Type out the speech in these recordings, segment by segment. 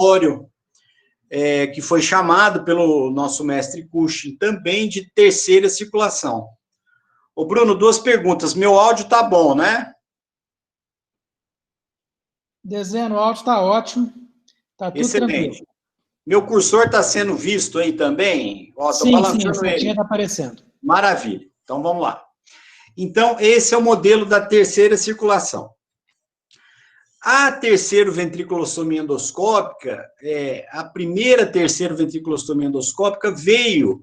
relatório que foi chamado pelo nosso mestre Cushing também de terceira circulação. Ô, Bruno, duas perguntas. Meu áudio tá bom, né? Dezeno, o áudio está ótimo. Está tudo Excelente. tranquilo. Meu cursor está sendo visto aí também? Ó, tô Sim, balançando a setinha ele. está aparecendo. Maravilha. Então, vamos lá. Então, esse é o modelo da terceira circulação. A terceira ventriculostomia endoscópica, a primeira terceira ventriculostomia endoscópica veio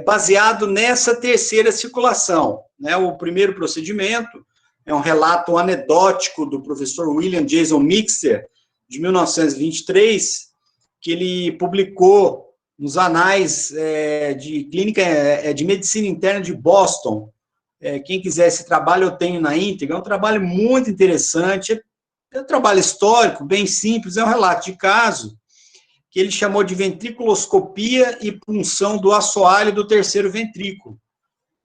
baseado nessa terceira circulação, né? O primeiro procedimento é um relato anedótico do professor William Jason Mixter, de 1923, que ele publicou nos anais de clínica de medicina interna de Boston. Quem quiser esse trabalho, eu tenho na íntegra. É um trabalho muito interessante. É um trabalho histórico, bem simples, é um relato de caso que ele chamou de ventriculoscopia e punção do assoalho do terceiro ventrículo.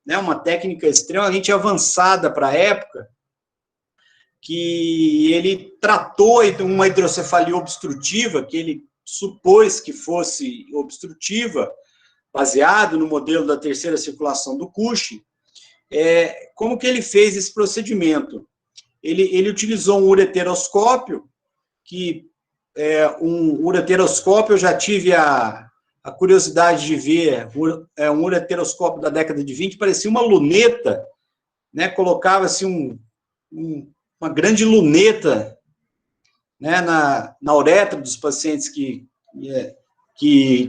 Né, uma técnica extremamente avançada para a época, que ele tratou uma hidrocefalia obstrutiva, que ele supôs que fosse obstrutiva, baseado no modelo da terceira circulação do Cushing. Como que ele fez esse procedimento? Ele utilizou um ureteroscópio, que um ureteroscópio eu já tive a curiosidade de ver, um ureteroscópio da década de 20, parecia uma luneta, né? Colocava-se uma grande luneta, né, na uretra dos pacientes que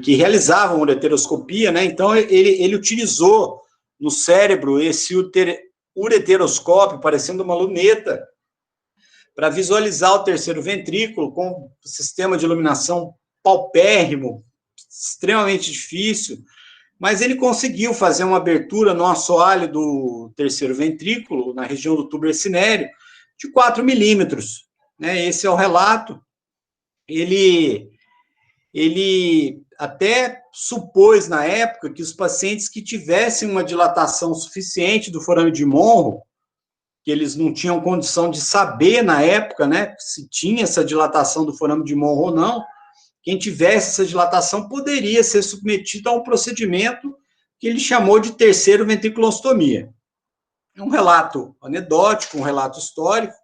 realizavam ureteroscopia, né? Então, ele utilizou no cérebro esse ureteroscópio, parecendo uma luneta, para visualizar o terceiro ventrículo com um sistema de iluminação paupérrimo, extremamente difícil, mas ele conseguiu fazer uma abertura no assoalho do terceiro ventrículo, na região do tubo cinéreo, de 4 milímetros. Né? Esse é o relato. Ele até supôs, na época, que os pacientes que tivessem uma dilatação suficiente do forame de Monro, que eles não tinham condição de saber, na época, né, se tinha essa dilatação do forame de Monro ou não, quem tivesse essa dilatação poderia ser submetido a um procedimento que ele chamou de terceiro ventriculostomia. É um relato anedótico, um relato histórico,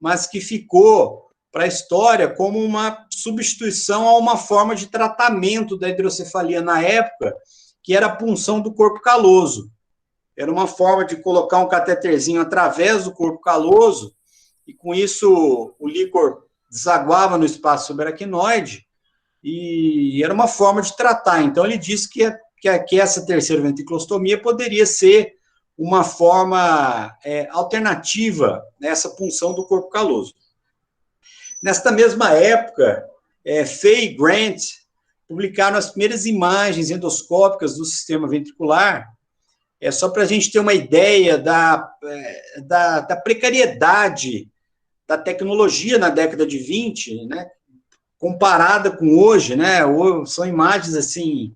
mas que ficou para a história como uma substituição a uma forma de tratamento da hidrocefalia na época, que era a punção do corpo caloso. Era uma forma de colocar um cateterzinho através do corpo caloso, e com isso o líquor desaguava no espaço subaracnoide, e era uma forma de tratar. Então, ele disse que essa terceira ventriculostomia poderia ser uma forma alternativa nessa punção do corpo caloso. Nesta mesma época, Fay e Grant publicaram as primeiras imagens endoscópicas do sistema ventricular, só para a gente ter uma ideia da precariedade da tecnologia na década de 20, né, comparada com hoje, né, são imagens, assim,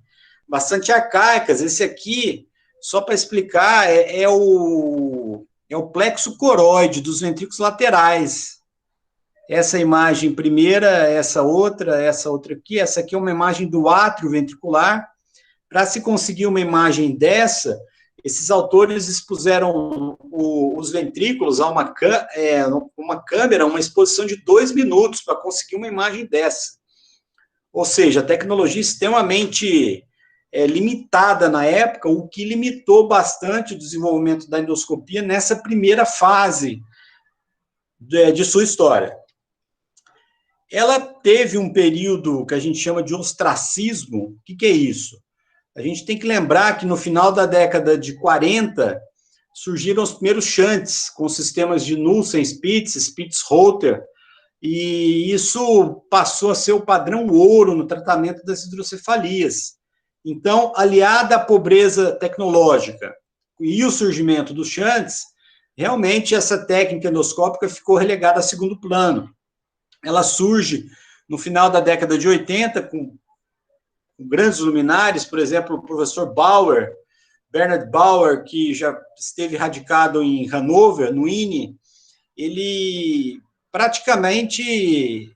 bastante arcaicas. Esse aqui, só para explicar, é o plexo coroide dos ventrículos laterais. Essa imagem primeira, essa outra aqui, essa aqui é uma imagem do átrio ventricular. Para se conseguir uma imagem dessa, esses autores expuseram os ventrículos a uma câmera, uma exposição de 2 minutos para conseguir uma imagem dessa. Ou seja, a tecnologia extremamente limitada na época, o que limitou bastante o desenvolvimento da endoscopia nessa primeira fase de sua história. Ela teve um período que a gente chama de ostracismo. O que é isso? A gente tem que lembrar que no final da década de 40, surgiram os primeiros shunts com sistemas de Nussen-Spitz, Spitz-Rother, e isso passou a ser o padrão ouro no tratamento das hidrocefalias. Então, aliada à pobreza tecnológica e o surgimento dos shunts, realmente essa técnica endoscópica ficou relegada a segundo plano. Ela surge no final da década de 80, com grandes luminares, por exemplo, o professor Bauer, Bernard Bauer, que já esteve radicado em Hannover, no INE, ele praticamente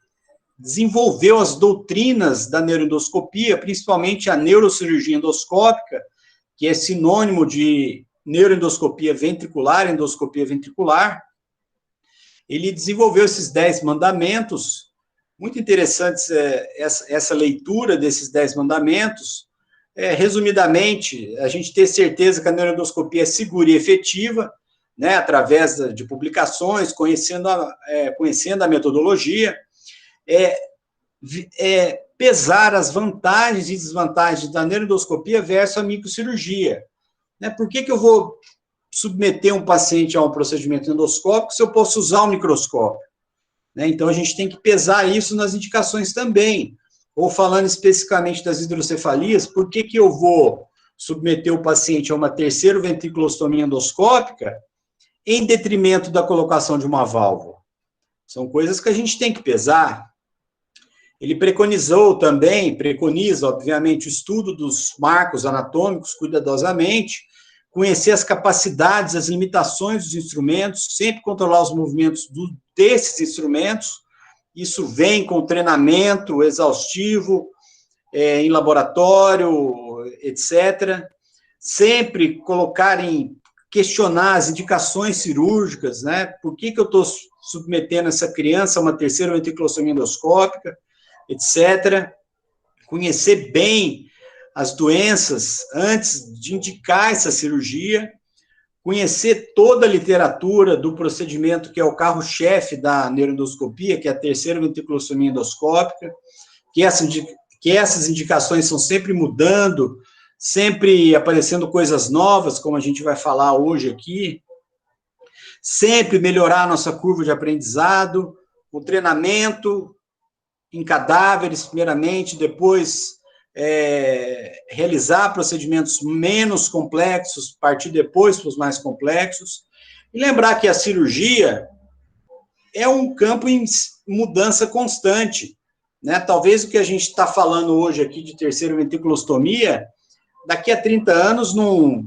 desenvolveu as doutrinas da neuroendoscopia, principalmente a neurocirurgia endoscópica, que é sinônimo de neuroendoscopia ventricular, endoscopia ventricular. Ele desenvolveu esses 10 mandamentos, muito interessantes essa leitura desses 10 mandamentos. Resumidamente, a gente ter certeza que a neuroendoscopia é segura e efetiva, né, através de publicações, conhecendo a metodologia, pesar as vantagens e desvantagens da neuroendoscopia versus a microcirurgia. Né? Por que eu vou submeter um paciente a um procedimento endoscópico se eu posso usar o microscópio? Né? Então, a gente tem que pesar isso nas indicações também. Ou falando especificamente das hidrocefalias, por que eu vou submeter o paciente a uma terceira ventriculostomia endoscópica em detrimento da colocação de uma válvula? São coisas que a gente tem que pesar. Ele preconiza, obviamente, o estudo dos marcos anatômicos cuidadosamente, conhecer as capacidades, as limitações dos instrumentos, sempre controlar os movimentos desses instrumentos. Isso vem com treinamento exaustivo, em laboratório, etc. Sempre questionar as indicações cirúrgicas, né? Por que eu estou submetendo essa criança a uma terceira ventriculostomia endoscópica, etc. Conhecer bem as doenças antes de indicar essa cirurgia, conhecer toda a literatura do procedimento que é o carro-chefe da neuroendoscopia, que é a terceira ventriculostomia endoscópica, que essas indicações são sempre mudando, sempre aparecendo coisas novas, como a gente vai falar hoje aqui, sempre melhorar a nossa curva de aprendizado, o treinamento em cadáveres, primeiramente, depois realizar procedimentos menos complexos, partir depois para os mais complexos, e lembrar que a cirurgia é um campo em mudança constante, né? Talvez o que a gente está falando hoje aqui de terceira ventriculostomia, daqui a 30 anos não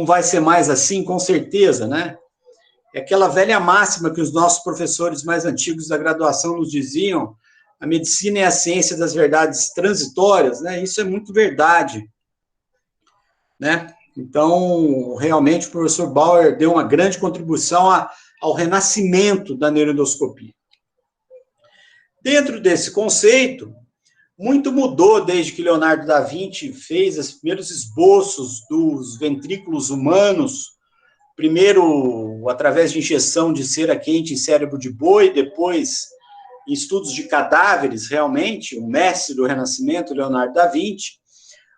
vai ser mais assim, com certeza, né? É aquela velha máxima que os nossos professores mais antigos da graduação nos diziam: a medicina é a ciência das verdades transitórias, né? Isso é muito verdade, né? Então, realmente, o professor Bauer deu uma grande contribuição ao renascimento da neuroendoscopia. Dentro desse conceito, muito mudou desde que Leonardo da Vinci fez os primeiros esboços dos ventrículos humanos, primeiro através de injeção de cera quente em cérebro de boi, depois em estudos de cadáveres, realmente, o mestre do Renascimento, Leonardo da Vinci.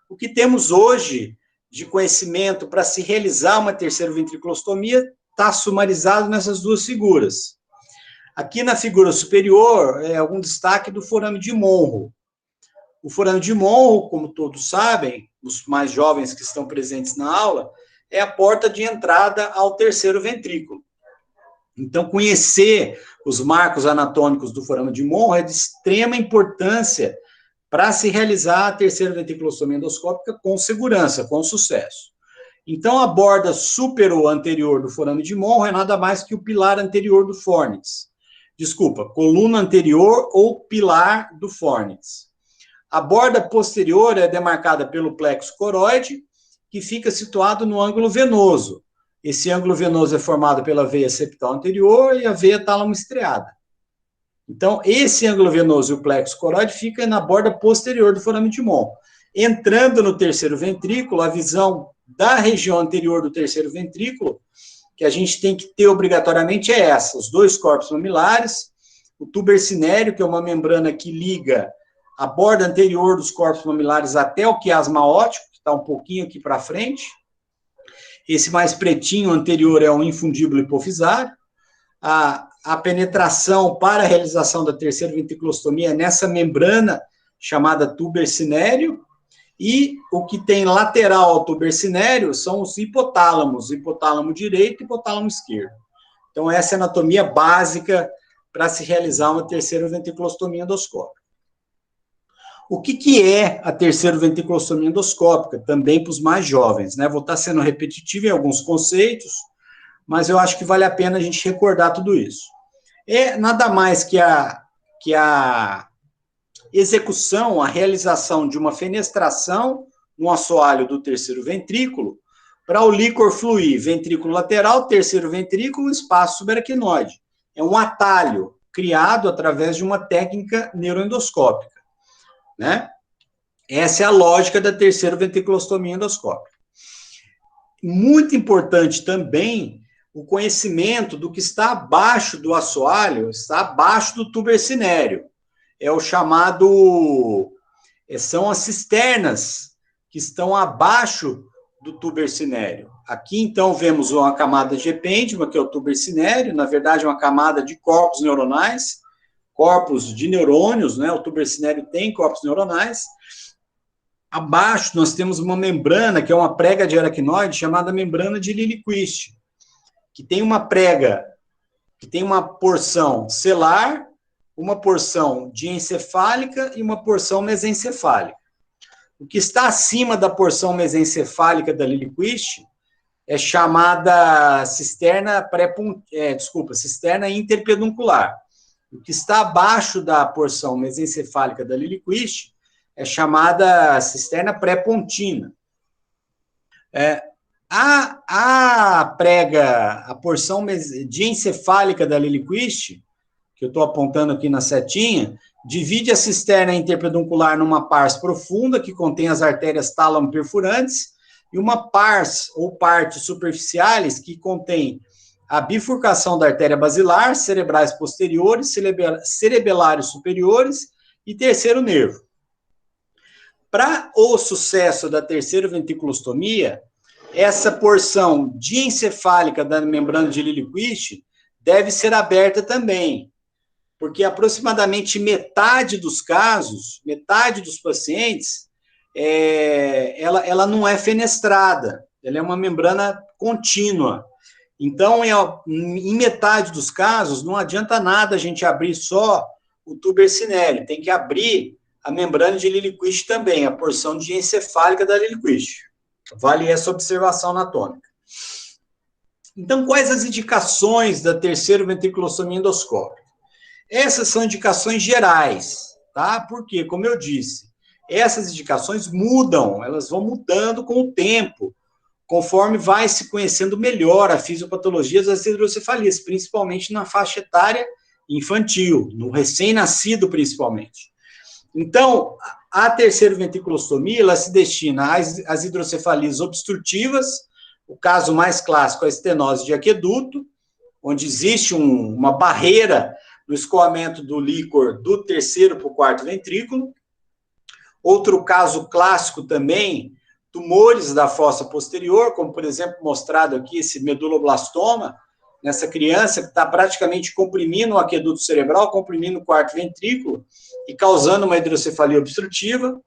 O que temos hoje de conhecimento para se realizar uma terceira ventriculostomia está sumarizado nessas duas figuras. Aqui na figura superior, algum destaque do forame de Monro. O forame de Monro, como todos sabem, os mais jovens que estão presentes na aula, é a porta de entrada ao terceiro ventrículo. Então, conhecer os marcos anatômicos do forame de Monro é de extrema importância para se realizar a terceira ventriculostomia endoscópica com segurança, com sucesso. Então, a borda supero-anterior do forame de Monro é nada mais que o pilar anterior do fórnix. Desculpa, coluna anterior ou pilar do fórnix. A borda posterior é demarcada pelo plexo coroide, que fica situado no ângulo venoso. Esse ângulo venoso é formado pela veia septal anterior e a veia tálamo estriada. Então, esse ângulo venoso e o plexo coroide fica na borda posterior do forame de Monro. Entrando no terceiro ventrículo, a visão da região anterior do terceiro ventrículo, que a gente tem que ter obrigatoriamente é essa: os dois corpos mamilares, o tuber cinéreo, que é uma membrana que liga a borda anterior dos corpos mamilares até o quiasma óptico, que está um pouquinho aqui para frente. Esse mais pretinho anterior é um infundíbulo hipofisário. A penetração para a realização da terceira ventriculostomia é nessa membrana chamada tuber cinéreo, e o que tem lateral ao tuber cinéreo são os hipotálamos, hipotálamo direito e hipotálamo esquerdo. Então, essa é a anatomia básica para se realizar uma terceira ventriculostomia endoscópica. O que é a terceira ventriculostomia endoscópica? Também para os mais jovens, né? Vou estar sendo repetitivo em alguns conceitos, mas eu acho que vale a pena a gente recordar tudo isso. É nada mais que a execução, a realização de uma fenestração no assoalho do terceiro ventrículo, para o líquor fluir ventrículo lateral, terceiro ventrículo, espaço subaracnoide. É um atalho criado através de uma técnica neuroendoscópica, né? Essa é a lógica da terceira ventriculostomia endoscópica. Muito importante também o conhecimento do que está abaixo do assoalho, está abaixo do tubo ercinéreo. É o chamado, são as cisternas que estão abaixo do tubo ercinéreo. Aqui, então, vemos uma camada de epêndima, que é o tubo ercinéreo, na verdade, uma camada de corpos neuronais, corpos de neurônios, né? O tubo ercinéreo tem corpos neuronais. Abaixo, nós temos uma membrana, que é uma prega de aracnoide, chamada membrana de Lilliquist, que tem uma prega, que tem uma porção celular, uma porção diencefálica e uma porção mesencefálica. O que está acima da porção mesencefálica da Lilliquist é chamada cisterna cisterna interpeduncular. O que está abaixo da porção mesencefálica da Lilliquist é chamada cisterna pré-pontina. A porção diencefálica da Lilliquist, que eu estou apontando aqui na setinha, divide a cisterna interpeduncular numa pars profunda, que contém as artérias tálamo perfurantes, e uma pars, ou partes superficiais, que contém a bifurcação da artéria basilar, cerebrais posteriores, cerebelares superiores e terceiro nervo. Para o sucesso da terceira ventriculostomia, essa porção diencefálica da membrana de Lilliquist deve ser aberta também, porque aproximadamente metade dos casos, metade dos pacientes, ela não é fenestrada, ela é uma membrana contínua. Então, em metade dos casos, não adianta nada a gente abrir só o tubo ercinéreo, tem que abrir a membrana de Lilliquist também, a porção diencefálica da Lilliquist. Vale essa observação anatômica. Então, quais as indicações da terceira ventriculostomia endoscópica? Essas são indicações gerais, tá? Porque, como eu disse, essas indicações mudam, elas vão mudando com o tempo, conforme vai se conhecendo melhor a fisiopatologia das hidrocefalias, principalmente na faixa etária infantil, no recém-nascido principalmente. Então, a terceira ventriculostomia, ela se destina às hidrocefalias obstrutivas, o caso mais clássico é a estenose de aqueduto, onde existe uma barreira no escoamento do líquor do terceiro para o quarto ventrículo. Outro caso clássico também, tumores da fossa posterior, como, por exemplo, mostrado aqui esse meduloblastoma, nessa criança que está praticamente comprimindo o aqueduto cerebral, comprimindo o quarto ventrículo e causando uma hidrocefalia obstrutiva.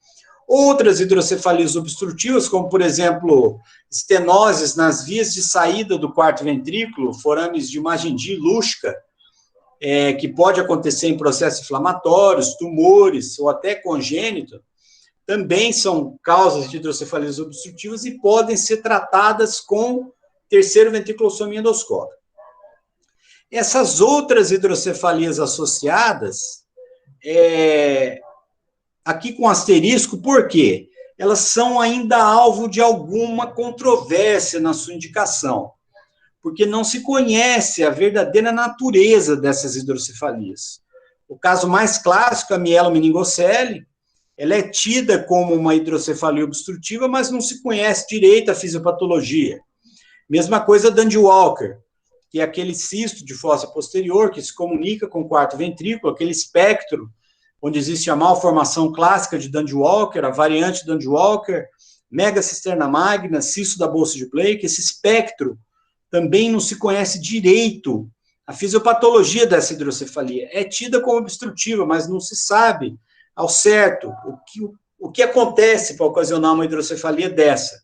Outras hidrocefalias obstrutivas, como, por exemplo, estenoses nas vias de saída do quarto ventrículo, forames de Magendie, Luschka, que pode acontecer em processos inflamatórios, tumores ou até congênito, também são causas de hidrocefalias obstrutivas e podem ser tratadas com terceira ventriculostomia endoscópica. Essas outras hidrocefalias associadas, aqui com asterisco, por quê? Elas são ainda alvo de alguma controvérsia na sua indicação, porque não se conhece a verdadeira natureza dessas hidrocefalias. O caso mais clássico, a mielomeningocele, ela é tida como uma hidrocefalia obstrutiva, mas não se conhece direito a fisiopatologia. Mesma coisa Dandy-Walker, que é aquele cisto de fossa posterior que se comunica com o quarto ventrículo, aquele espectro onde existe a malformação clássica de Dandy-Walker, a variante Dandy-Walker, megacisterna magna, cisto da bolsa de Blake. Esse espectro também não se conhece direito a fisiopatologia dessa hidrocefalia. É tida como obstrutiva, mas não se sabe ao certo o que acontece para ocasionar uma hidrocefalia dessa.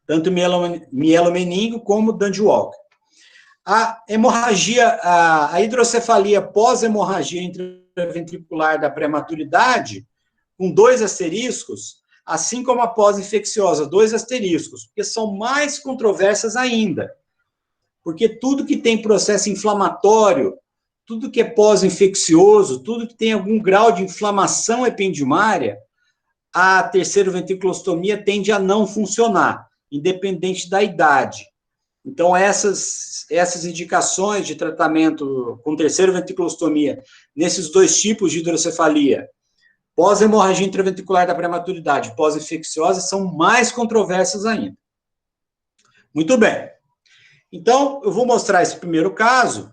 Tanto mielomeningo como Dandy-Walker. A hemorragia, a hidrocefalia pós-hemorragia intraventricular da prematuridade, com 2 asteriscos, assim como a pós-infecciosa, 2 asteriscos, porque são mais controversas ainda. Porque tudo que tem processo inflamatório, tudo que é pós-infeccioso, tudo que tem algum grau de inflamação ependimária, a terceira ventriculostomia tende a não funcionar, independente da idade. Então, essas indicações de tratamento com terceira ventriculostomia, nesses dois tipos de hidrocefalia, pós-hemorragia intraventricular da prematuridade, pós-infecciosa, são mais controversas ainda. Muito bem. Então, eu vou mostrar esse primeiro caso.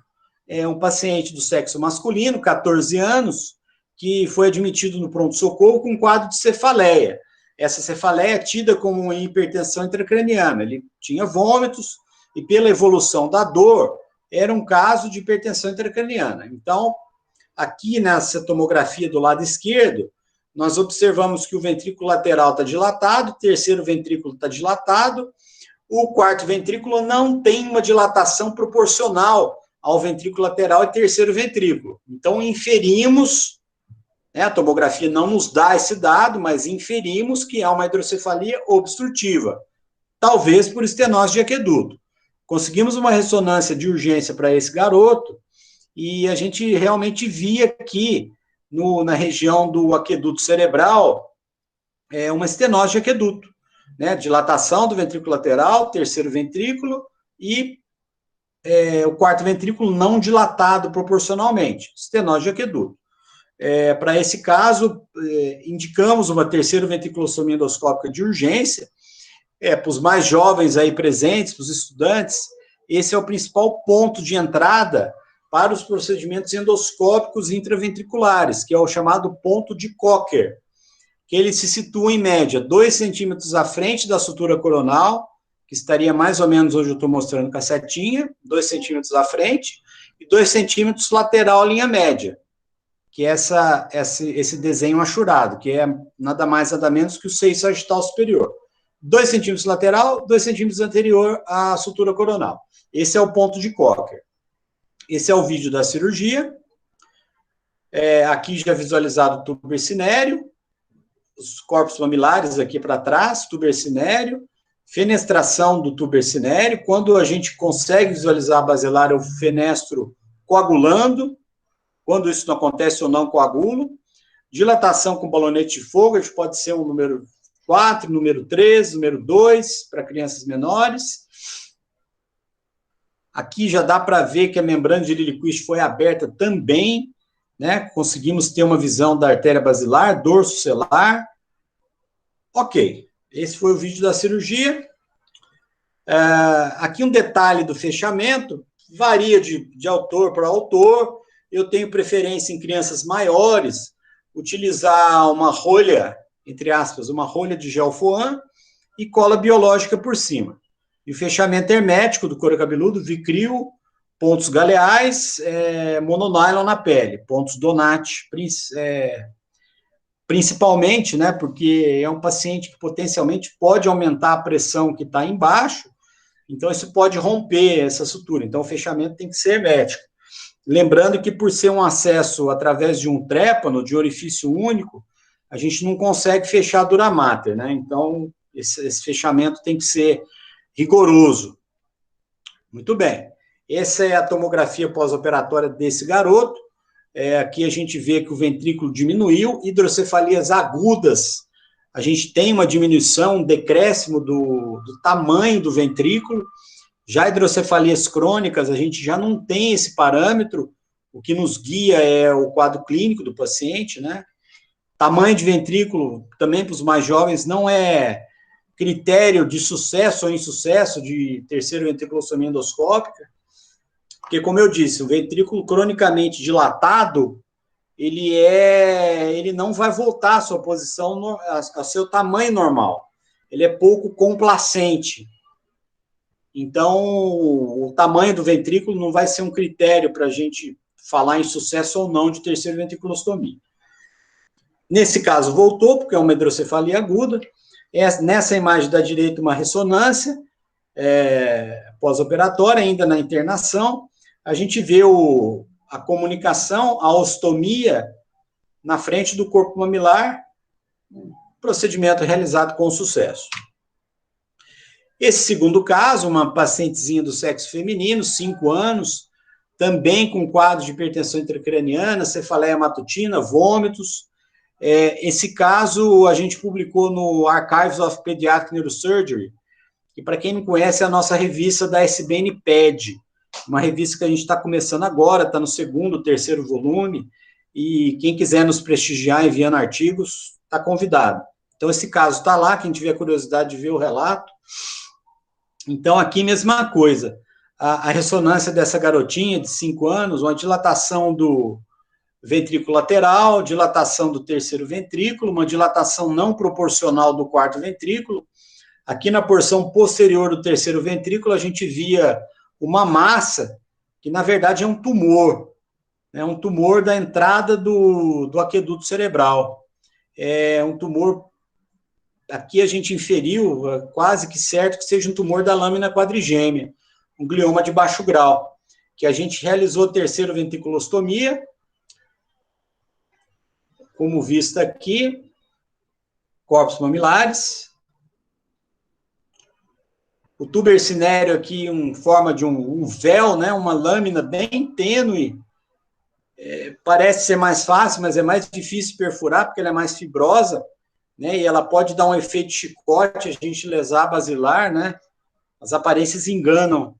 É um paciente do sexo masculino, 14 anos, que foi admitido no pronto-socorro com um quadro de cefaleia. Essa cefaleia é tida como uma hipertensão intracraniana. Ele tinha vômitos e, pela evolução da dor, era um caso de hipertensão intracraniana. Então, aqui nessa tomografia do lado esquerdo, nós observamos que o ventrículo lateral está dilatado, o terceiro ventrículo está dilatado, o quarto ventrículo não tem uma dilatação proporcional ao ventrículo lateral e terceiro ventrículo. Então, inferimos, né, a tomografia não nos dá esse dado, mas inferimos que há uma hidrocefalia obstrutiva, talvez por estenose de aqueduto. Conseguimos uma ressonância de urgência para esse garoto e a gente realmente via aqui, na região do aqueduto cerebral, uma estenose de aqueduto, né, dilatação do ventrículo lateral, terceiro ventrículo e o quarto ventrículo não dilatado proporcionalmente, estenose de aqueduto. Para esse caso, indicamos uma terceira ventriculostomia endoscópica de urgência. Para os mais jovens aí presentes, para os estudantes, esse é o principal ponto de entrada para os procedimentos endoscópicos intraventriculares, que é o chamado ponto de Cocker, que ele se situa em média 2 centímetros à frente da sutura coronal, que estaria mais ou menos onde eu estou mostrando com a setinha, 2 centímetros à frente, e 2 centímetros lateral à linha média, que é esse desenho achurado, que é nada mais, nada menos que o seio sagital superior. 2 centímetros lateral, 2 centímetros anterior à sutura coronal. Esse é o ponto de Cocker. Esse é o vídeo da cirurgia. Aqui já visualizado o tubo cinério, os corpos mamilares aqui para trás, tubo cinério, fenestração do tubo cinério. Quando a gente consegue visualizar a basilar, eu fenestro coagulando. Quando isso não acontece, eu não coagulo. Dilatação com balonete de fogo, a gente pode ser um número 4, número 3, número 2, para crianças menores. Aqui já dá para ver que a membrana de Lilliquist foi aberta também, né? Conseguimos ter uma visão da artéria basilar, dorso celular. Ok, esse foi o vídeo da cirurgia. Aqui um detalhe do fechamento, varia de autor para autor. Eu tenho preferência em crianças maiores, utilizar uma rolha, entre aspas, uma rolha de gel Foam e cola biológica por cima. E o fechamento hermético do couro cabeludo, Vicryl, pontos galeais, mononylon na pele, pontos Donati, principalmente, né, porque é um paciente que potencialmente pode aumentar a pressão que está embaixo, então isso pode romper essa sutura, então o fechamento tem que ser hermético. Lembrando que por ser um acesso através de um trépano, de orifício único, a gente não consegue fechar a dura mater, né, então esse fechamento tem que ser rigoroso. Muito bem. Essa é a tomografia pós-operatória desse garoto. Aqui a gente vê que o ventrículo diminuiu, hidrocefalias agudas, a gente tem uma diminuição, um decréscimo do tamanho do ventrículo. Já hidrocefalias crônicas, a gente já não tem esse parâmetro, o que nos guia é o quadro clínico do paciente, né? Tamanho de ventrículo, também para os mais jovens, não é critério de sucesso ou insucesso de terceira ventriculostomia endoscópica, porque, como eu disse, o ventrículo cronicamente dilatado, ele não vai voltar à sua posição, ao seu tamanho normal. Ele é pouco complacente. Então, o tamanho do ventrículo não vai ser um critério para a gente falar em sucesso ou não de terceira ventriculostomia. Nesse caso, voltou, porque é uma hidrocefalia aguda. Nessa imagem da direita, uma ressonância pós-operatória, ainda na internação. A gente vê a comunicação, a ostomia na frente do corpo mamilar, procedimento realizado com sucesso. Esse segundo caso, uma pacientezinha do sexo feminino, 5 anos, também com quadros de hipertensão intracraniana, cefaleia matutina, vômitos. Esse caso a gente publicou no Archives of Pediatric Neurosurgery, que, para quem não conhece, é a nossa revista da SBN PED, uma revista que a gente está começando agora, está no segundo, terceiro volume, e quem quiser nos prestigiar enviando artigos, está convidado. Então, esse caso está lá, quem tiver curiosidade de ver o relato. Então, aqui, mesma coisa. A ressonância dessa garotinha de 5 anos, uma dilatação do ventrículo lateral, dilatação do terceiro ventrículo, uma dilatação não proporcional do quarto ventrículo. Aqui na porção posterior do terceiro ventrículo, a gente via uma massa, que na verdade é um tumor, né, um tumor da entrada do aqueduto cerebral. É um tumor, aqui a gente inferiu, quase que certo que seja um tumor da lâmina quadrigêmea, um glioma de baixo grau, que a gente realizou terceiro ventriculostomia, como visto aqui, corpos mamilares. O tuber cinério aqui em forma de um véu, né, uma lâmina bem tênue. Parece ser mais fácil, mas é mais difícil perfurar, porque ela é mais fibrosa, né, e ela pode dar um efeito de chicote, a gente lesar a basilar, né, as aparências enganam.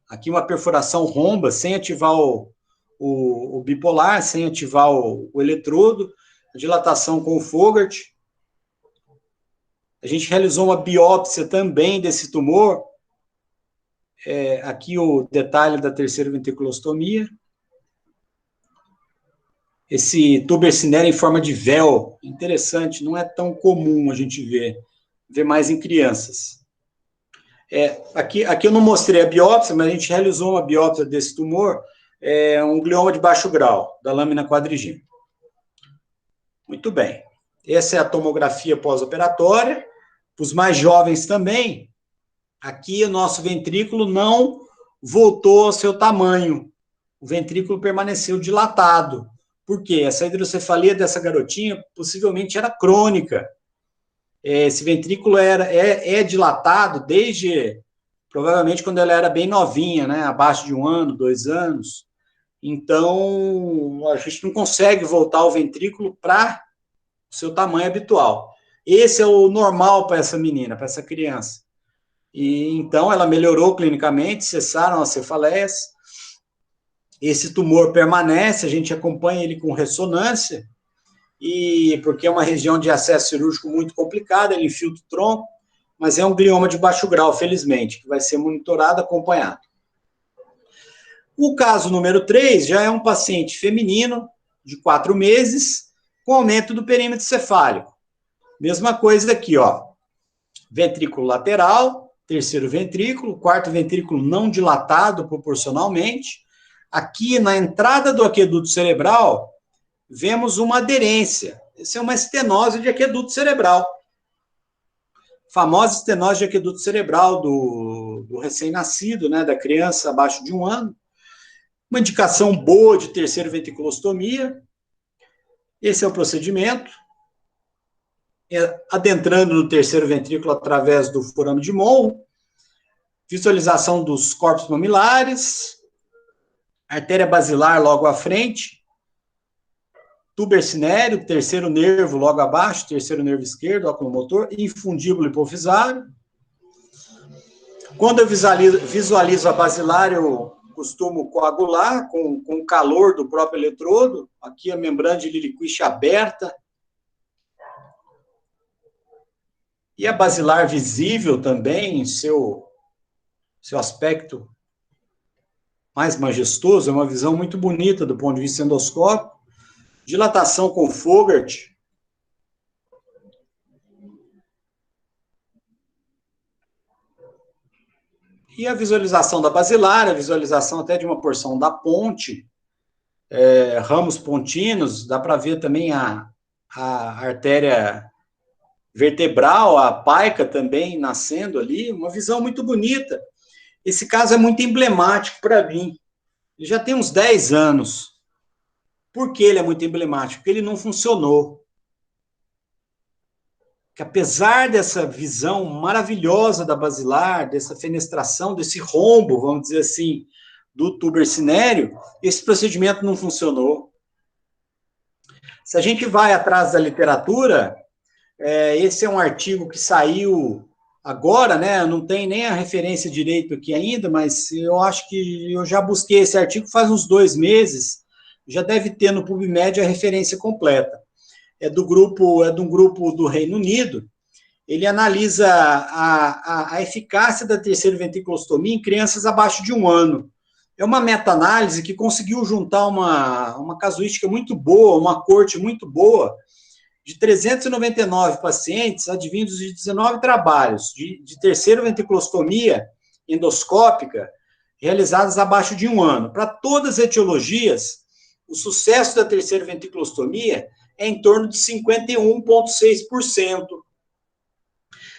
Aqui uma perfuração romba, sem ativar o bipolar, sem ativar o eletrodo, a dilatação com o Fogarty. A gente realizou uma biópsia também desse tumor. Aqui o detalhe da terceira ventriculostomia. Esse tuber cinério em forma de véu, interessante, não é tão comum a gente ver mais em crianças. Aqui eu não mostrei a biópsia, mas a gente realizou uma biópsia desse tumor, um glioma de baixo grau, da lâmina quadrigêmea. Muito bem. Essa é a tomografia pós-operatória. Para os mais jovens também, aqui o nosso ventrículo não voltou ao seu tamanho. O ventrículo permaneceu dilatado. Por quê? Essa hidrocefalia dessa garotinha possivelmente era crônica. Esse ventrículo é dilatado desde, provavelmente, quando ela era bem novinha, né? Abaixo de 1 ano, 2 anos. Então, a gente não consegue voltar o ventrículo para o seu tamanho habitual. Esse é o normal para essa menina, para essa criança. E então ela melhorou clinicamente, cessaram as cefaleias. Esse tumor permanece, a gente acompanha ele com ressonância, e porque é uma região de acesso cirúrgico muito complicada, ele infiltra o tronco, mas é um glioma de baixo grau, felizmente, que vai ser monitorado, acompanhado. O caso número 3 já é um paciente feminino, de 4 meses, com aumento do perímetro cefálico. Mesma coisa aqui, ó. Ventrículo lateral, terceiro ventrículo, quarto ventrículo não dilatado proporcionalmente. Aqui na entrada do aqueduto cerebral, vemos uma aderência. Essa é uma estenose de aqueduto cerebral. Famosa estenose de aqueduto cerebral do recém-nascido, né, da criança abaixo de 1 ano. Uma indicação boa de terceira ventriculostomia. Esse é o procedimento. Adentrando no terceiro ventrículo através do forame de Monro, visualização dos corpos mamilares, artéria basilar logo à frente, tuber cinério, terceiro nervo logo abaixo, terceiro nervo esquerdo, oculomotor, infundíbulo hipofisário. Quando eu visualizo a basilar, eu costumo coagular com o calor do próprio eletrodo, aqui a membrana de Lilliquist aberta, e a basilar visível também, em seu aspecto mais majestoso, é uma visão muito bonita do ponto de vista endoscópico. Dilatação com Fogarty. E a visualização da basilar, a visualização até de uma porção da ponte, ramos pontinos, dá para ver também a artéria vertebral, a paica também nascendo ali, uma visão muito bonita. Esse caso é muito emblemático para mim. Ele já tem uns 10 anos. Por que ele é muito emblemático? Porque ele não funcionou. Que apesar dessa visão maravilhosa da basilar, dessa fenestração, desse rombo, vamos dizer assim, do tuber cinéreo, esse procedimento não funcionou. Se a gente vai atrás da literatura, esse é um artigo que saiu agora, né? Não tem nem a referência direito aqui ainda, mas eu acho que eu já busquei esse artigo faz uns 2 meses, já deve ter no PubMed a referência completa. É de um grupo do Reino Unido. Ele analisa a eficácia da terceira ventriculostomia em crianças abaixo de 1 ano. É uma meta-análise que conseguiu juntar uma casuística muito boa, uma corte muito boa, de 399 pacientes advindos de 19 trabalhos de terceira ventriculostomia endoscópica realizados abaixo de 1 ano. Para todas as etiologias, o sucesso da terceira ventriculostomia é em torno de 51,6%.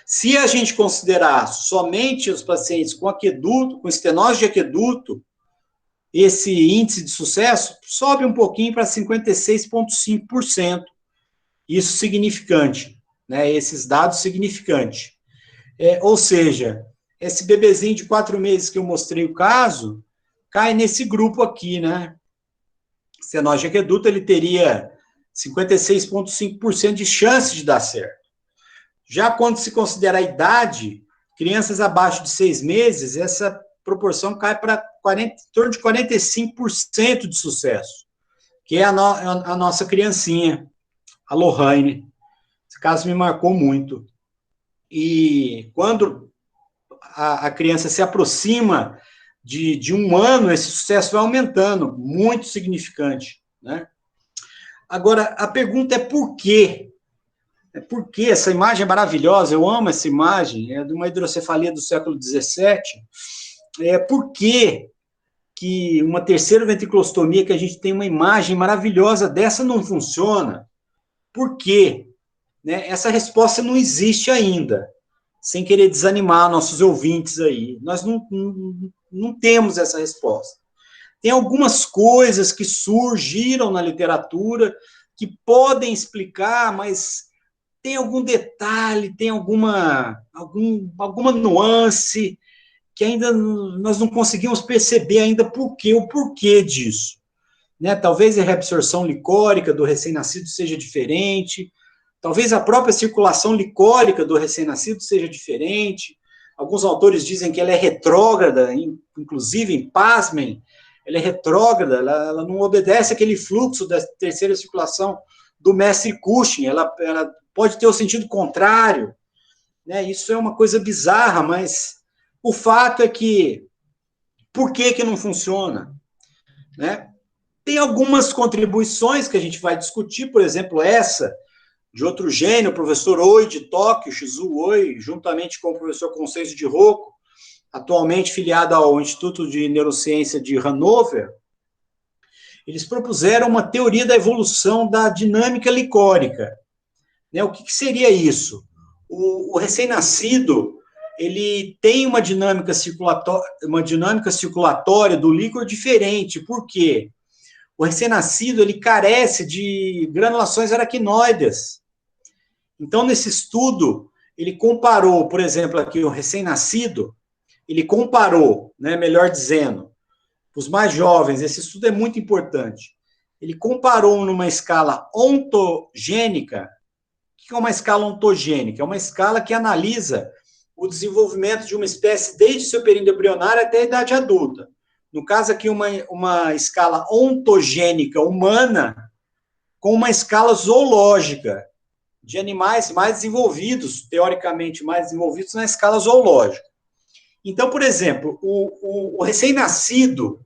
Se a gente considerar somente os pacientes com aqueduto, com estenose de aqueduto, esse índice de sucesso sobe um pouquinho para 56,5%. Isso significante, né? Esses dados significantes. Ou seja, esse bebezinho de 4 meses que eu mostrei o caso, cai nesse grupo aqui, né? Estenose de aqueduto, ele teria 56,5% de chance de dar certo. Já quando se considera a idade, crianças abaixo de 6 meses, essa proporção cai para em torno de 45% de sucesso, que é a nossa criancinha, a Lohane. Esse caso me marcou muito. E quando a criança se aproxima de 1 ano, esse sucesso vai aumentando, muito significante, né? Agora, a pergunta é por quê? Por que essa imagem é maravilhosa? Eu amo essa imagem, é de uma hidrocefalia do século XVII. Por que uma terceira ventriculostomia, que a gente tem uma imagem maravilhosa dessa, não funciona? Por quê? Né? Essa resposta não existe ainda, sem querer desanimar nossos ouvintes aí. Nós não temos essa resposta. Tem algumas coisas que surgiram na literatura que podem explicar, mas tem algum detalhe, tem alguma nuance que ainda nós não conseguimos perceber ainda o porquê disso. Né? Talvez a reabsorção licórica do recém-nascido seja diferente, talvez a própria circulação licórica do recém-nascido seja diferente. Alguns autores dizem que ela é retrógrada, inclusive, pasmem, ela é retrógrada, ela não obedece aquele fluxo da terceira circulação do mestre Cushing, ela pode ter o sentido contrário, né? Isso é uma coisa bizarra, mas o fato é que, por que não funciona? Né? Tem algumas contribuições que a gente vai discutir, por exemplo, essa, de outro gênio, o professor Oi de Tóquio, Shizu Oi, juntamente com o professor Conceito de Rocco, atualmente filiado ao Instituto de Neurociência de Hannover. Eles propuseram uma teoria da evolução da dinâmica licórica. Né? O que seria isso? O recém-nascido, ele tem uma dinâmica circulatória do líquor diferente. Por quê? O recém-nascido, ele carece de granulações aracnoides. Então, nesse estudo, ele comparou, por exemplo, aqui o recém-nascido, ele comparou, né, melhor dizendo, os mais jovens, esse estudo é muito importante, ele comparou numa escala ontogênica. O que é uma escala ontogênica? É uma escala que analisa o desenvolvimento de uma espécie desde seu período embrionário até a idade adulta. No caso aqui, uma escala ontogênica humana com uma escala zoológica de animais mais desenvolvidos, teoricamente mais desenvolvidos na escala zoológica. Então, por exemplo, o recém-nascido,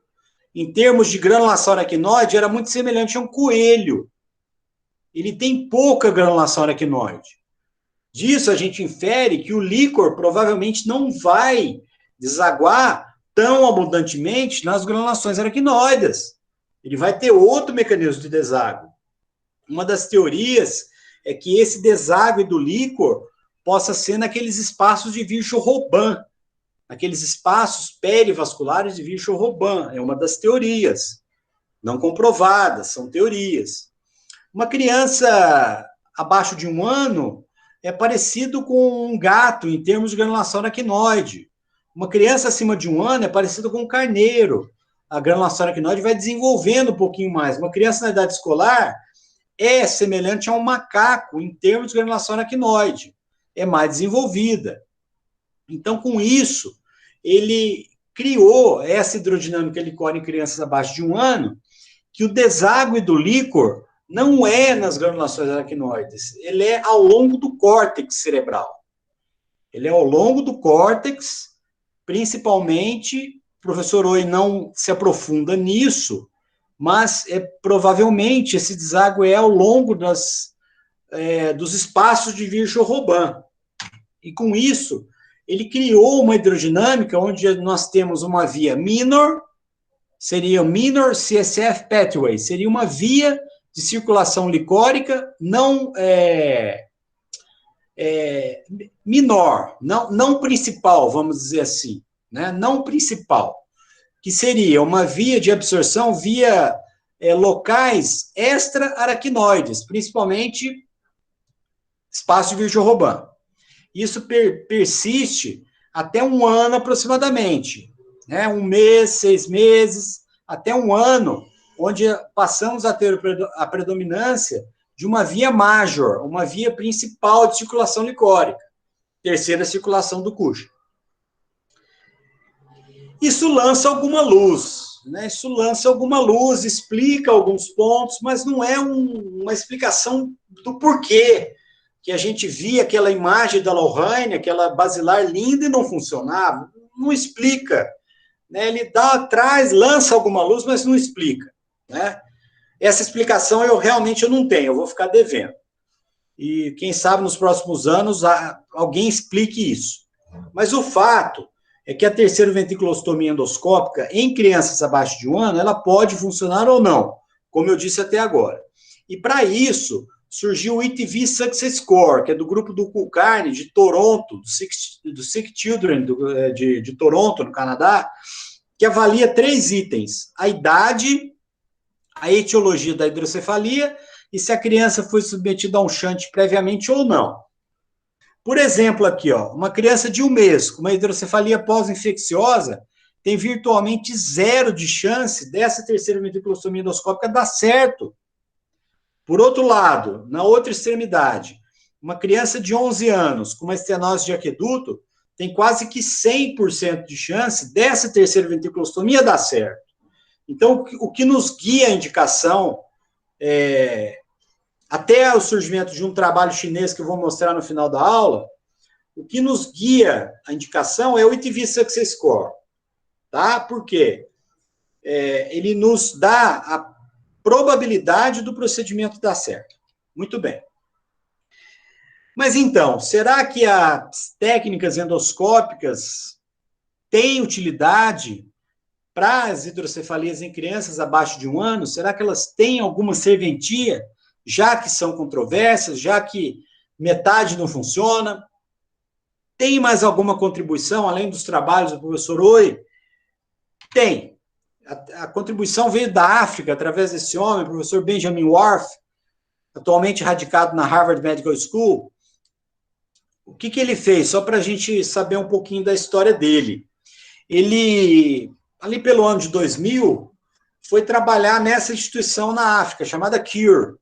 em termos de granulação aracnoide, era muito semelhante a um coelho. Ele tem pouca granulação aracnoide. Disso, a gente infere que o líquor provavelmente não vai desaguar tão abundantemente nas granulações aracnoides. Ele vai ter outro mecanismo de deságue. Uma das teorias é que esse deságue do líquor possa ser naqueles espaços de Virchow-Robin, naqueles espaços perivasculares de Virchow-Robin. É uma das teorias, não comprovadas, são teorias. Uma criança abaixo de 1 ano é parecido com um gato em termos de granulação aracnoide. Uma criança acima de 1 ano é parecido com um carneiro. a granulação aracnoide vai desenvolvendo um pouquinho mais. Uma criança na idade escolar é semelhante a um macaco em termos de granulação aracnoide, é mais desenvolvida. Então, com isso, ele criou essa hidrodinâmica licor em crianças abaixo de 1 ano, que o deságue do líquor não é nas granulações aracnoides, ele é ao longo do córtex cerebral. Ele é ao longo do córtex, principalmente, o professor Oi não se aprofunda nisso, mas provavelmente esse deságue é ao longo dos espaços de Virchow-Robin. E com isso, ele criou uma hidrodinâmica onde nós temos uma via minor, seria o minor CSF pathway, seria uma via de circulação licórica não menor, não principal, vamos dizer assim, né? Não principal, que seria uma via de absorção via locais extra-aracnoides, principalmente espaço de Virchow-Robin. Isso persiste até 1 ano aproximadamente, né? 1 mês, 6 meses, até 1 ano, onde passamos a ter a predominância de uma via major, uma via principal de circulação licórica, terceira circulação do Cushing. Isso lança alguma luz, né? Isso lança alguma luz, explica alguns pontos, mas não é uma explicação do porquê que a gente via aquela imagem da Lorraine, aquela basilar linda e não funcionava. Não explica, né? Ele dá atrás, lança alguma luz, mas não explica, né? Essa explicação eu realmente não tenho, eu vou ficar devendo. E quem sabe nos próximos anos alguém explique isso. Mas o fato é que a terceira ventriculostomia endoscópica em crianças abaixo de 1 ano, ela pode funcionar ou não, como eu disse até agora. E para isso, surgiu o ITV Success Score, que é do grupo do Kulkarni, de Toronto, do Sick Children de Toronto, no Canadá, que avalia 3 itens: a idade, a etiologia da hidrocefalia e se a criança foi submetida a um shunt previamente ou não. Por exemplo, aqui, ó, uma criança de 1 mês com uma hidrocefalia pós-infecciosa tem virtualmente 0 de chance dessa terceira ventriculostomia endoscópica dar certo. Por outro lado, na outra extremidade, uma criança de 11 anos com uma estenose de aqueduto tem quase que 100% de chance dessa terceira ventriculostomia dar certo. Então, o que nos guia a indicação, até o surgimento de um trabalho chinês que eu vou mostrar no final da aula, o que nos guia a indicação é o ITV Success Score, tá? Por quê? Ele nos dá a probabilidade do procedimento dar certo. Muito bem. Mas então, será que as técnicas endoscópicas têm utilidade para as hidrocefalias em crianças abaixo de 1 ano? Será que elas têm alguma serventia, já que são controversas, já que metade não funciona? Tem mais alguma contribuição, além dos trabalhos do professor Oi? Tem. A contribuição veio da África, através desse homem, o professor Benjamin Whorf, atualmente radicado na Harvard Medical School. O que ele fez? Só para a gente saber um pouquinho da história dele. Ele, ali pelo ano de 2000, foi trabalhar nessa instituição na África, chamada CURE.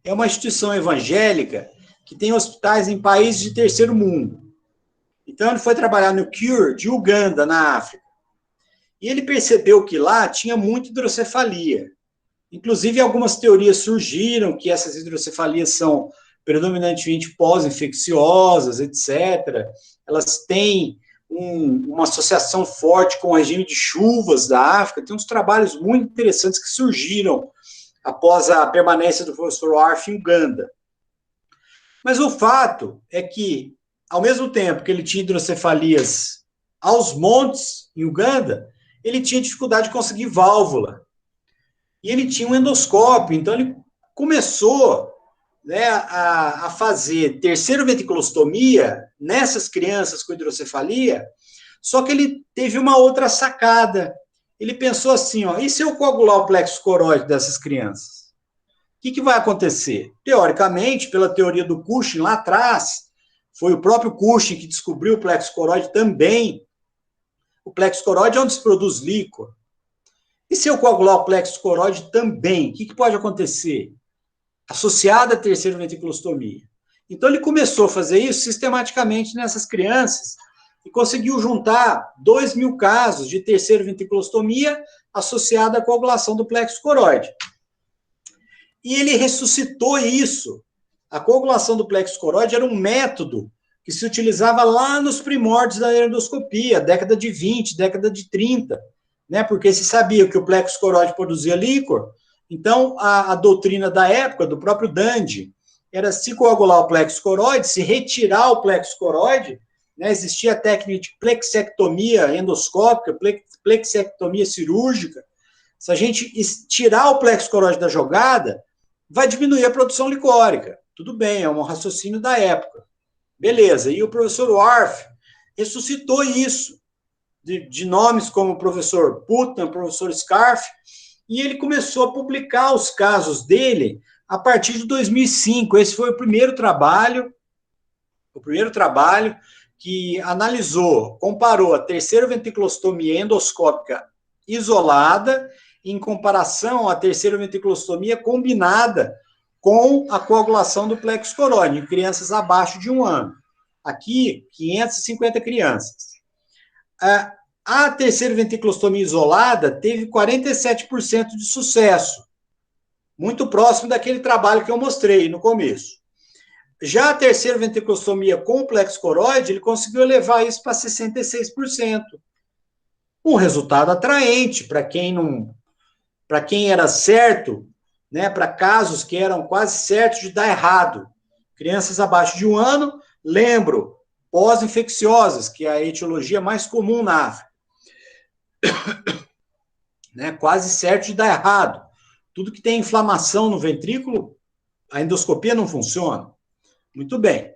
É uma instituição evangélica que tem hospitais em países de terceiro mundo. Então, ele foi trabalhar no CURE de Uganda, na África. E ele percebeu que lá tinha muita hidrocefalia. Inclusive, algumas teorias surgiram que essas hidrocefalias são predominantemente pós-infecciosas, etc. Elas têm uma associação forte com o regime de chuvas da África. Tem uns trabalhos muito interessantes que surgiram após a permanência do professor Whorf em Uganda. Mas o fato é que, ao mesmo tempo que ele tinha hidrocefalias aos montes em Uganda, ele tinha dificuldade de conseguir válvula. E ele tinha um endoscópio, então ele começou, né, a fazer terceira ventriculostomia nessas crianças com hidrocefalia, só que ele teve uma outra sacada. Ele pensou assim, ó, e se eu coagular o plexo coroide dessas crianças? O que vai acontecer? Teoricamente, pela teoria do Cushing lá atrás, foi o próprio Cushing que descobriu o plexo coroide também. O plexo coroide é onde se produz líquor. E se eu coagular o plexo coroide também, o que pode acontecer? Associada à terceira ventriculostomia. Então, ele começou a fazer isso sistematicamente nessas crianças e conseguiu juntar 2.000 casos de terceira ventriculostomia associada à coagulação do plexo coroide. E ele ressuscitou isso. A coagulação do plexo coroide era um método que se utilizava lá nos primórdios da endoscopia, década de 20, década de 30, né? Porque se sabia que o plexo coroide produzia líquor, então a doutrina da época, do próprio Dandy, era se coagular o plexo coroide, se retirar o plexo coroide, né? Existia a técnica de plexectomia endoscópica, plexectomia cirúrgica. Se a gente tirar o plexo coroide da jogada, vai diminuir a produção licórica. Tudo bem, é um raciocínio da época. Beleza, e o professor Warf ressuscitou isso, de nomes como o professor Putnam, professor Scarf, e ele começou a publicar os casos dele a partir de 2005. Esse foi o primeiro trabalho que analisou, comparou a terceira ventriculostomia endoscópica isolada em comparação à terceira ventriculostomia combinada com a coagulação do plexo coroide em crianças abaixo de 1 ano. Aqui, 550 crianças. A terceira ventriculostomia isolada teve 47% de sucesso, muito próximo daquele trabalho que eu mostrei no começo. Já a terceira ventriculostomia com o plexo coroide, ele conseguiu elevar isso para 66%. Um resultado atraente para quem era certo, né, para casos que eram quase certos de dar errado. Crianças abaixo de 1 ano, lembro, pós-infecciosas, que é a etiologia mais comum na África. Né, quase certo de dar errado. Tudo que tem inflamação no ventrículo, a endoscopia não funciona. Muito bem.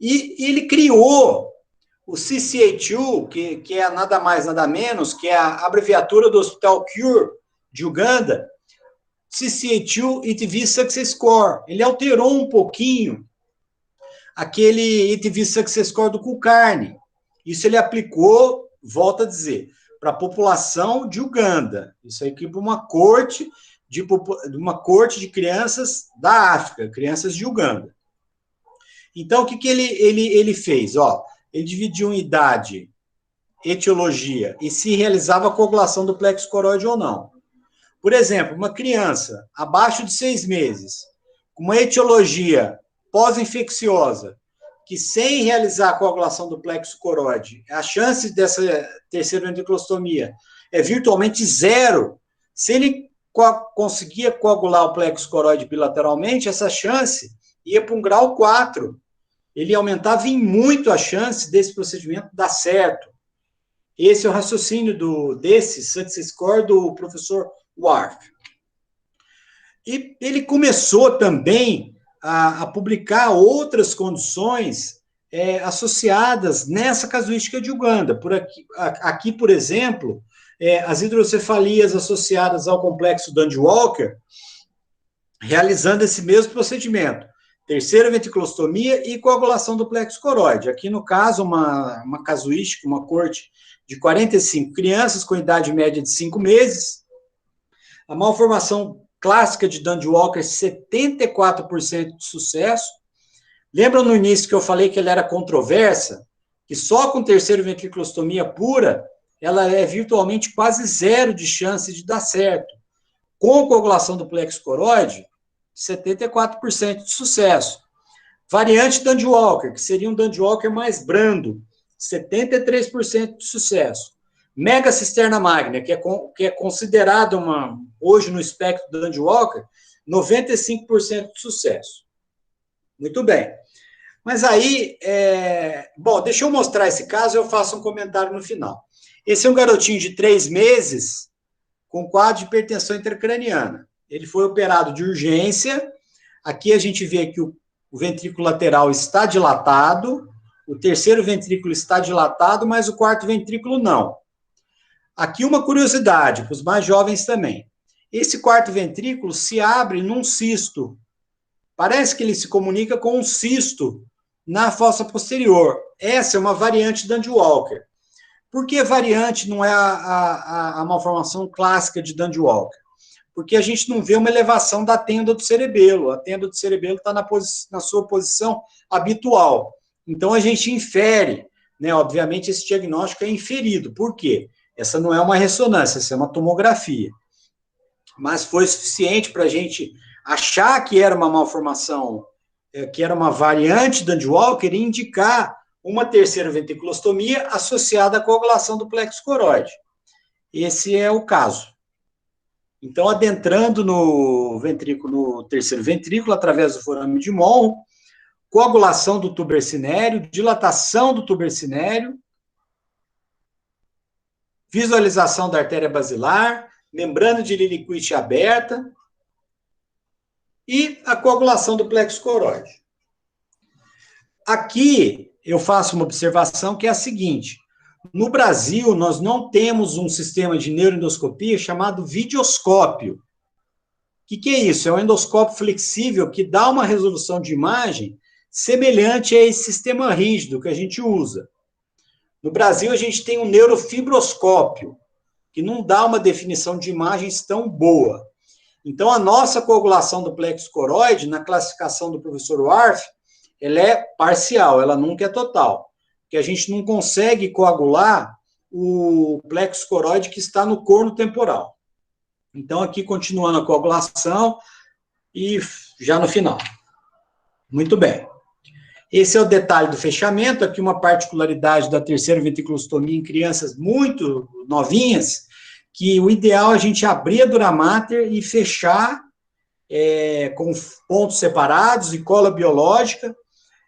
E ele criou o CCA2, que é nada mais, nada menos, que é a abreviatura do Hospital Cure de Uganda, CCA2 ETV Success Score. Ele alterou um pouquinho aquele ETV Success Score do Kulkarni. Isso ele aplicou, volto a dizer, para a população de Uganda. Isso aqui para uma corte de crianças da África, crianças de Uganda. Então, o que ele fez? Ele dividiu em idade, etiologia, e se realizava a coagulação do plexo coroide ou não. Por exemplo, uma criança abaixo de 6 meses, com uma etiologia pós-infecciosa, que sem realizar a coagulação do plexo coroide, a chance dessa terceira ventriculostomia é virtualmente zero. Se ele conseguia coagular o plexo coroide bilateralmente, essa chance ia para um grau 4. Ele aumentava em muito a chance desse procedimento dar certo. Esse é o raciocínio desse Success Score do professor Warf. E ele começou também a publicar outras condições associadas nessa casuística de Uganda. Aqui, por exemplo, as hidrocefalias associadas ao complexo Dandy-Walker, realizando esse mesmo procedimento. Terceira ventriculostomia e coagulação do plexo coroide. Aqui, no caso, uma casuística, uma corte de 45 crianças com idade média de 5 meses. A malformação clássica de Dandy-Walker, 74% de sucesso. Lembram no início que eu falei que ela era controversa? Que só com terceira ventriculostomia pura, ela é virtualmente quase zero de chance de dar certo. Com coagulação do plexo coroide, 74% de sucesso. Variante Dandy-Walker, que seria um Dandy-Walker mais brando, 73% de sucesso. Mega cisterna magna, que é considerada hoje no espectro do Dandy-Walker, 95% de sucesso. Muito bem. Mas aí, bom, deixa eu mostrar esse caso e eu faço um comentário no final. Esse é um garotinho de 3 meses com quadro de hipertensão intracraniana. Ele foi operado de urgência. Aqui a gente vê que o ventrículo lateral está dilatado, o terceiro ventrículo está dilatado, mas o quarto ventrículo não. Aqui uma curiosidade, para os mais jovens também. Esse quarto ventrículo se abre num cisto. Parece que ele se comunica com um cisto na fossa posterior. Essa é uma variante Dandy-Walker. Por que variante não é a malformação clássica de Dandy-Walker? Porque a gente não vê uma elevação da tenda do cerebelo. A tenda do cerebelo está na sua posição habitual. Então, a gente infere, né? Obviamente, esse diagnóstico é inferido. Por quê? Essa não é uma ressonância, essa é uma tomografia. Mas foi suficiente para a gente achar que era uma malformação, que era uma variante Dandy-Walker e indicar uma terceira ventriculostomia associada à coagulação do plexo coroide. Esse é o caso. Então, adentrando no terceiro ventrículo, através do forame de Monro, coagulação do tubercinério, dilatação do tubercinério, visualização da artéria basilar, membrana de Lillquist aberta e a coagulação do plexo coroide. Aqui eu faço uma observação que é a seguinte: no Brasil, nós não temos um sistema de neuroendoscopia chamado videoscópio. O que é isso? É um endoscópio flexível que dá uma resolução de imagem semelhante a esse sistema rígido que a gente usa. No Brasil, a gente tem um neurofibroscópio, que não dá uma definição de imagens tão boa. Então, a nossa coagulação do plexo coroide, na classificação do professor Warf, ela é parcial, ela nunca é total. Porque a gente não consegue coagular o plexo coroide que está no corno temporal. Então, aqui, continuando a coagulação, e já no final. Muito bem. Esse é o detalhe do fechamento. Aqui uma particularidade da terceira ventriculostomia em crianças muito novinhas, que o ideal é a gente abrir a dura mater e fechar com pontos separados e cola biológica.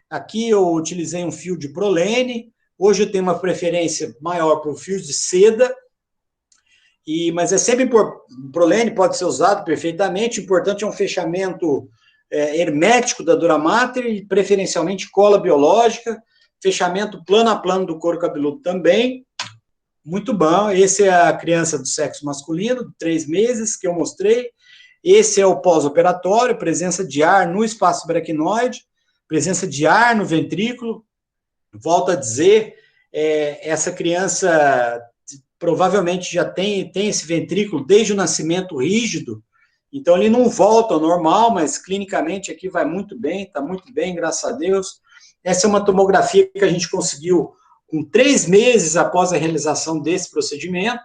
Aqui eu utilizei um fio de prolene. Hoje eu tenho uma preferência maior por fios de seda, mas é sempre prolene, pode ser usado perfeitamente. O importante é um fechamento hermético da dura mater e preferencialmente cola biológica, fechamento plano a plano do couro cabeludo também. Muito bom. Esse é a criança do sexo masculino, de 3 meses, que eu mostrei. Esse é o pós-operatório, presença de ar no espaço braquinoide, presença de ar no ventrículo. Volto a dizer, essa criança provavelmente já tem esse ventrículo desde o nascimento rígido, então ele não volta ao normal, mas clinicamente aqui vai muito bem, está muito bem, graças a Deus. Essa é uma tomografia que a gente conseguiu com 3 meses após a realização desse procedimento.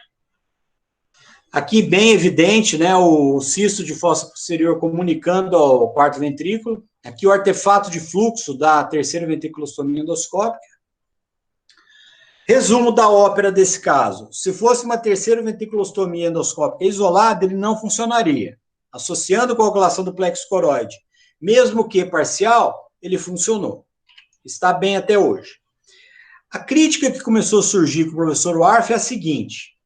Aqui bem evidente, né, o cisto de fossa posterior comunicando ao quarto ventrículo. Aqui o artefato de fluxo da terceira ventriculostomia endoscópica. Resumo da ópera desse caso. Se fosse uma terceira ventriculostomia endoscópica isolada, ele não funcionaria. Associando a coagulação do plexo coroide, mesmo que parcial, ele funcionou. Está bem até hoje. A crítica que começou a surgir com o professor Warf é a seguinte: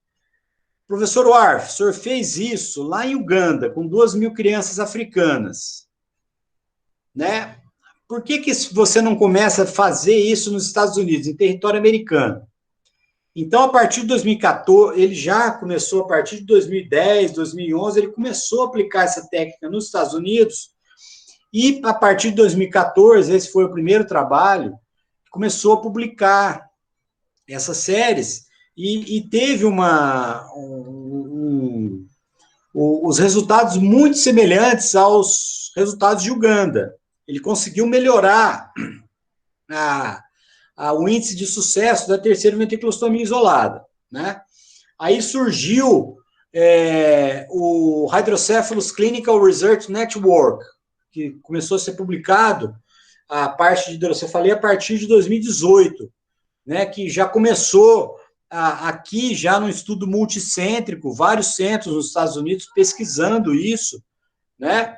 professor Warf, o senhor fez isso lá em Uganda, com 2.000 crianças africanas, né? Por que você não começa a fazer isso nos Estados Unidos, em território americano? Então, a partir de 2014, ele já começou, a partir de 2010, 2011, ele começou a aplicar essa técnica nos Estados Unidos, e a partir de 2014, esse foi o primeiro trabalho, começou a publicar essas séries, e teve os resultados muito semelhantes aos resultados de Uganda. Ele conseguiu melhorar o índice de sucesso da terceira ventriculostomia isolada, né? Aí surgiu o Hydrocephalus Clinical Research Network, que começou a ser publicado, a parte de hidrocefalia, a partir de 2018, né? Que já começou aqui, já no estudo multicêntrico, vários centros nos Estados Unidos pesquisando isso, né?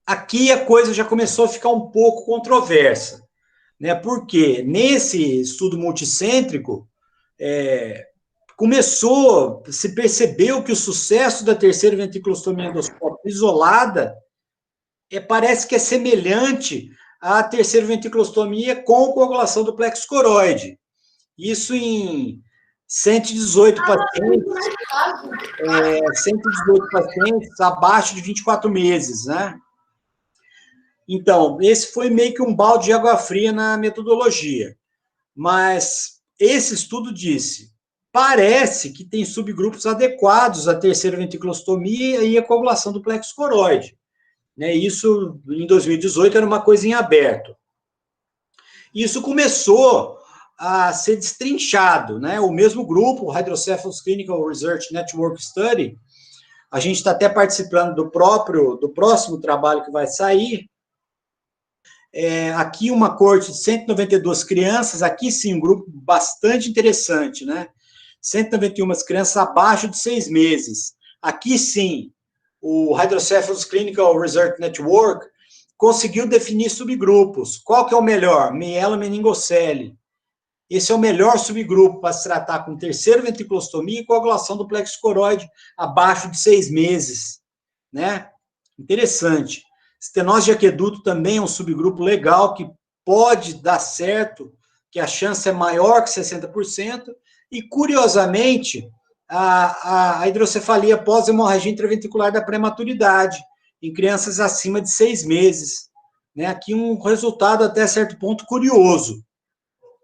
Aqui a coisa já começou a ficar um pouco controversa, né? Porque nesse estudo multicêntrico se percebeu que o sucesso da terceira ventriculostomia endoscópica isolada parece que é semelhante à terceira ventriculostomia com coagulação do plexo coroide. Isso em 118 pacientes, 118 pacientes abaixo de 24 meses, né? Então, esse foi meio que um balde de água fria na metodologia. mas esse estudo disse, parece que tem subgrupos adequados à terceira ventriculostomia e a coagulação do plexo coroide. Né? Isso, em 2018, era uma coisa em aberto. Isso começou a ser destrinchado, né? O mesmo grupo, o Hydrocephalus Clinical Research Network Study, a gente está até participando do próximo trabalho que vai sair. Aqui uma coorte de 192 crianças, aqui sim, um grupo bastante interessante, né? 191 crianças abaixo de 6 meses. Aqui sim, o Hydrocephalus Clinical Research Network conseguiu definir subgrupos. Qual que é o melhor? Mielomeningocele. Esse é o melhor subgrupo para se tratar com terceira ventriculostomia e coagulação do plexo coroide abaixo de 6 meses, né? Interessante. Estenose de aqueduto também é um subgrupo legal que pode dar certo, que a chance é maior que 60%, e, curiosamente, a hidrocefalia pós-hemorragia intraventricular da prematuridade, em crianças acima de 6 meses. Né? Aqui um resultado até certo ponto curioso.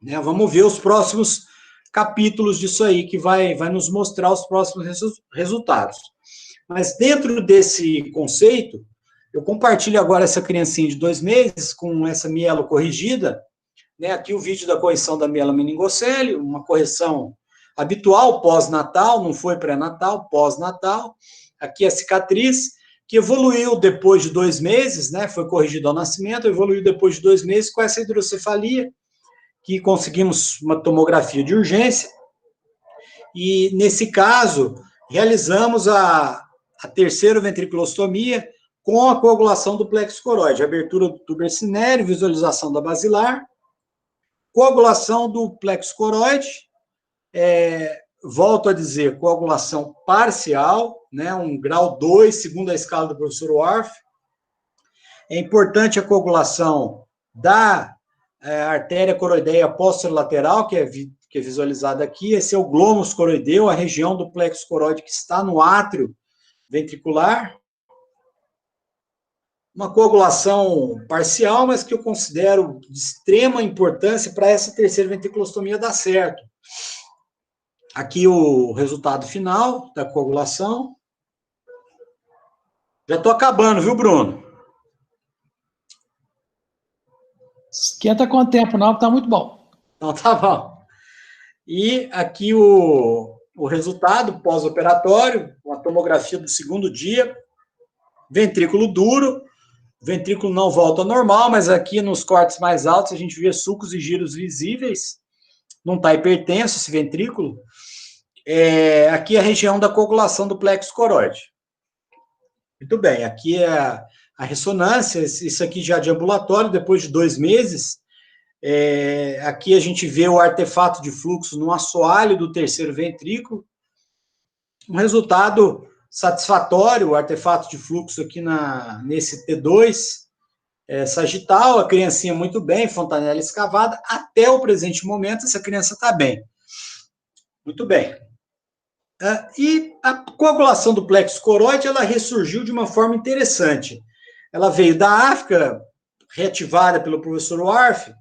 Né? Vamos ver os próximos capítulos disso aí, que vai nos mostrar os próximos resultados. Mas dentro desse conceito, eu compartilho agora essa criancinha de 2 meses com essa mielo corrigida, né? Aqui o vídeo da correção da mielomeningocele, uma correção habitual pós-natal, não foi pré-natal, pós-natal. Aqui a cicatriz, que evoluiu depois de 2 meses, né? Foi corrigido ao nascimento, evoluiu depois de 2 meses com essa hidrocefalia, que conseguimos uma tomografia de urgência, e nesse caso, realizamos a terceira ventriculostomia com a coagulação do plexo coroide, abertura do tuber cinéreo, visualização da basilar, coagulação do plexo coroide, volto a dizer, coagulação parcial, né, um grau 2, segundo a escala do professor Warf. É importante a coagulação da artéria coroideia posterolateral, que é visualizada aqui. Esse é o glômus coroideu, a região do plexo coroide que está no átrio ventricular. Uma coagulação parcial, mas que eu considero de extrema importância para essa terceira ventriculostomia dar certo. Aqui o resultado final da coagulação. Já estou acabando, viu, Bruno? Esquenta com o tempo, não, está muito bom. Então, tá bom. E aqui o resultado pós-operatório, uma tomografia do segundo dia, ventrículo duro, ventrículo não volta ao normal, mas aqui nos cortes mais altos a gente vê sulcos e giros visíveis, não está hipertenso esse ventrículo. Aqui é a região da coagulação do plexo coroide. Muito bem, aqui é a ressonância, isso aqui já de ambulatório, depois de 2 meses. Aqui a gente vê o artefato de fluxo no assoalho do terceiro ventrículo. Um resultado satisfatório, o artefato de fluxo aqui nesse T2 sagital, a criancinha muito bem, fontanela escavada, até o presente momento essa criança está bem. Muito bem. E a coagulação do plexo coroide, ela ressurgiu de uma forma interessante. Ela veio da África, reativada pelo professor Warf,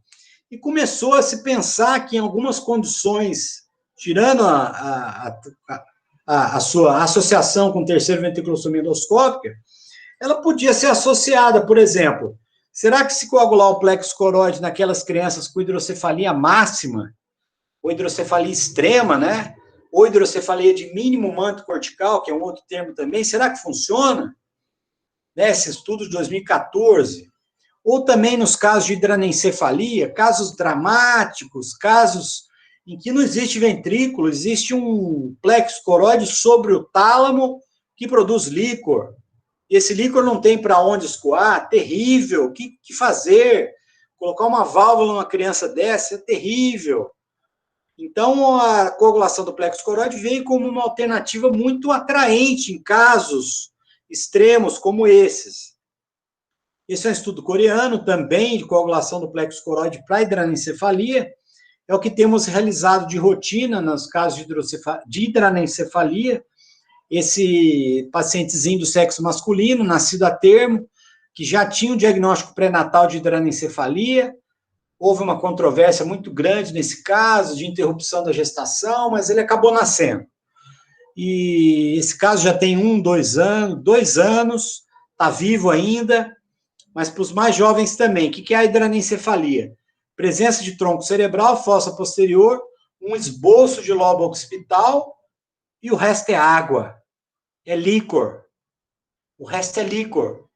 e começou a se pensar que em algumas condições, tirando a sua associação com terceiro ventriculostomia endoscópica, ela podia ser associada, por exemplo, será que se coagular o plexo coroide naquelas crianças com hidrocefalia máxima, ou hidrocefalia extrema, né? Ou hidrocefalia de mínimo manto cortical, que é um outro termo também, será que funciona? Né, esse estudo de 2014. Ou também nos casos de hidranencefalia, casos dramáticos, casos em que não existe ventrículo, existe um plexo coroide sobre o tálamo que produz líquor. E esse líquor não tem para onde escoar, terrível. O que fazer? Colocar uma válvula numa criança dessa é terrível. Então, a coagulação do plexo coroide veio como uma alternativa muito atraente em casos extremos como esses. Esse é um estudo coreano também de coagulação do plexo coroide para hidranencefalia. É o que temos realizado de rotina nos casos de hidranencefalia. Esse pacientezinho do sexo masculino, nascido a termo, que já tinha um diagnóstico pré-natal de hidranencefalia, houve uma controvérsia muito grande nesse caso, de interrupção da gestação, mas ele acabou nascendo. E esse caso já tem 2 anos, está vivo ainda, mas para os mais jovens também. O que é a hidranencefalia? Presença de tronco cerebral, fossa posterior, um esboço de lobo occipital, e o resto é água, é líquor. O resto é líquor.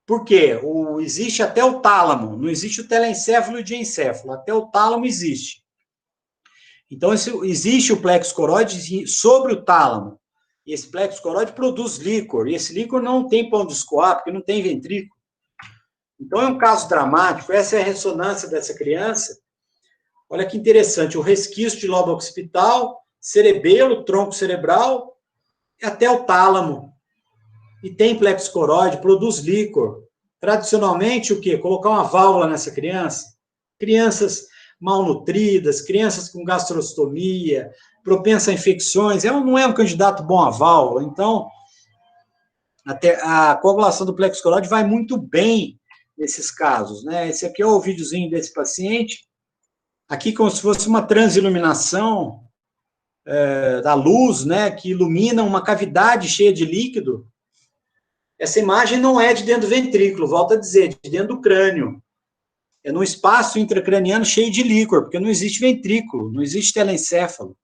Por quê? Existe até o tálamo, não existe o telencéfalo e o diencéfalo, até o tálamo existe. Então, existe o plexo coroide sobre o tálamo. E esse plexo coroide produz líquor, e esse líquor não tem pão de escoar, porque não tem ventrículo. Então, é um caso dramático, essa é a ressonância dessa criança. Olha que interessante, o resquício de lobo occipital, cerebelo, tronco cerebral, e até o tálamo. E tem plexo coroide, produz líquor. Tradicionalmente, o quê? Colocar uma válvula nessa criança. Crianças malnutridas, crianças com gastrostomia, propensa a infecções, não é um candidato bom à válvula. Então, até a coagulação do plexo coroide vai muito bem nesses casos, né? Esse aqui é o videozinho desse paciente. Aqui como se fosse uma transiluminação da luz, né? Que ilumina uma cavidade cheia de líquido. Essa imagem não é de dentro do ventrículo, volto a dizer, de dentro do crânio. É num espaço intracraniano cheio de líquor, porque não existe ventrículo, não existe telencéfalo.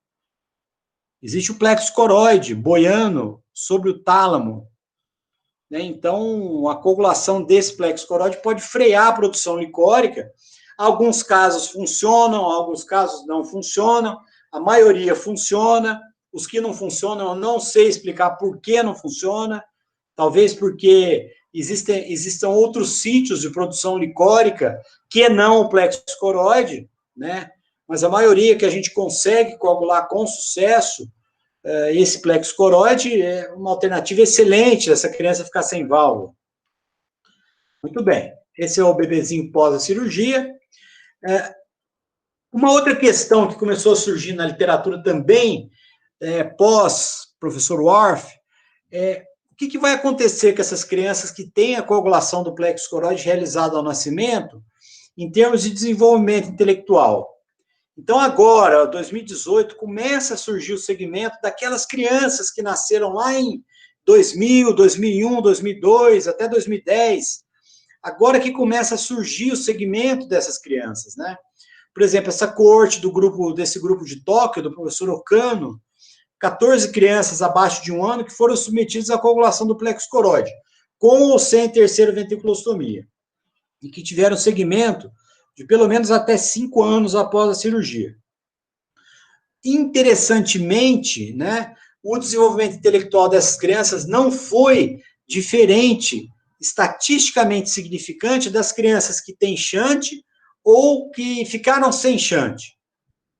Existe o plexo coroide boiando sobre o tálamo. Né? Então, a coagulação desse plexo coroide pode frear a produção licórica. Alguns casos funcionam, alguns casos não funcionam, a maioria funciona. Os que não funcionam, eu não sei explicar por que não funciona. Talvez porque existam outros sítios de produção licórica que não o plexo coroide, né? Mas a maioria que a gente consegue coagular com sucesso, esse plexo coroide é uma alternativa excelente dessa criança ficar sem válvula. Muito bem, esse é o bebezinho pós a cirurgia. Uma outra questão que começou a surgir na literatura também, pós professor Worf, o que vai acontecer com essas crianças que têm a coagulação do plexo coroide realizada ao nascimento, em termos de desenvolvimento intelectual? Então, agora, 2018, começa a surgir o segmento daquelas crianças que nasceram lá em 2000, 2001, 2002, até 2010. Agora que começa a surgir o segmento dessas crianças, né? Por exemplo, essa coorte desse grupo de Tóquio, do professor Okano, 14 crianças abaixo de 1 ano que foram submetidas à coagulação do plexo coroide, com ou sem terceira ventriculostomia, e que tiveram segmento de pelo menos até 5 anos após a cirurgia. Interessantemente, né, o desenvolvimento intelectual dessas crianças não foi diferente, estatisticamente significante, das crianças que têm shunt ou que ficaram sem shunt.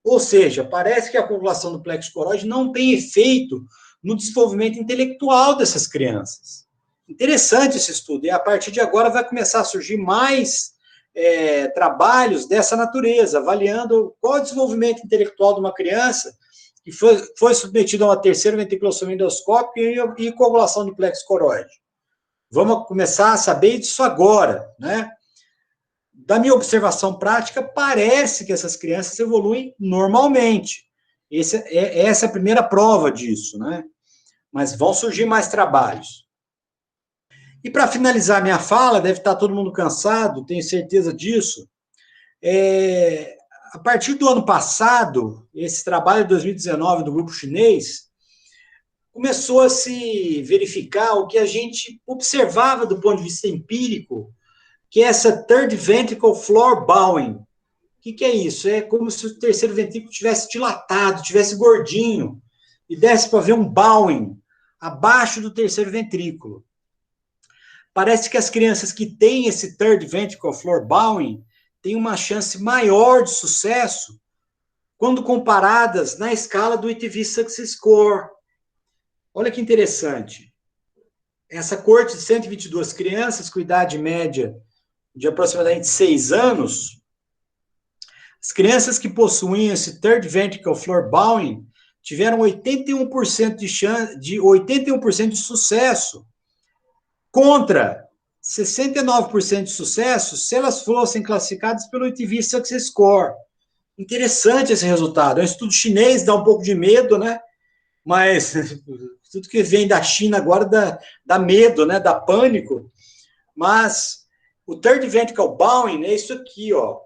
Ou seja, parece que a coagulação do plexo coroide não tem efeito no desenvolvimento intelectual dessas crianças. Interessante esse estudo, e a partir de agora vai começar a surgir mais trabalhos dessa natureza, avaliando qual é o desenvolvimento intelectual de uma criança que foi submetida a uma terceira ventriculostomia endoscópica e coagulação de plexo coroide. Vamos começar a saber disso agora, né? Da minha observação prática, parece que essas crianças evoluem normalmente. Essa é a primeira prova disso, né? Mas vão surgir mais trabalhos. E para finalizar minha fala, deve estar todo mundo cansado, tenho certeza disso. A partir do ano passado, esse trabalho de 2019 do grupo chinês, começou a se verificar o que a gente observava do ponto de vista empírico, que é essa third ventricle floor bowing. O que é isso? É como se o terceiro ventrículo tivesse dilatado, tivesse gordinho, e desse para ver um bowing abaixo do terceiro ventrículo. Parece que as crianças que têm esse third ventricle floor bowing têm uma chance maior de sucesso quando comparadas na escala do ITV Success Score. Olha que interessante. Essa coorte de 122 crianças com idade média de aproximadamente 6 anos, as crianças que possuíam esse third ventricle floor bowing tiveram 81% de sucesso, contra 69% de sucesso se elas fossem classificadas pelo ITV Success Score. Interessante esse resultado. É um estudo chinês, dá um pouco de medo, né? Mas tudo que vem da China agora dá medo, né? Dá pânico. Mas o Third Ventricle Bowing é isso aqui, ó.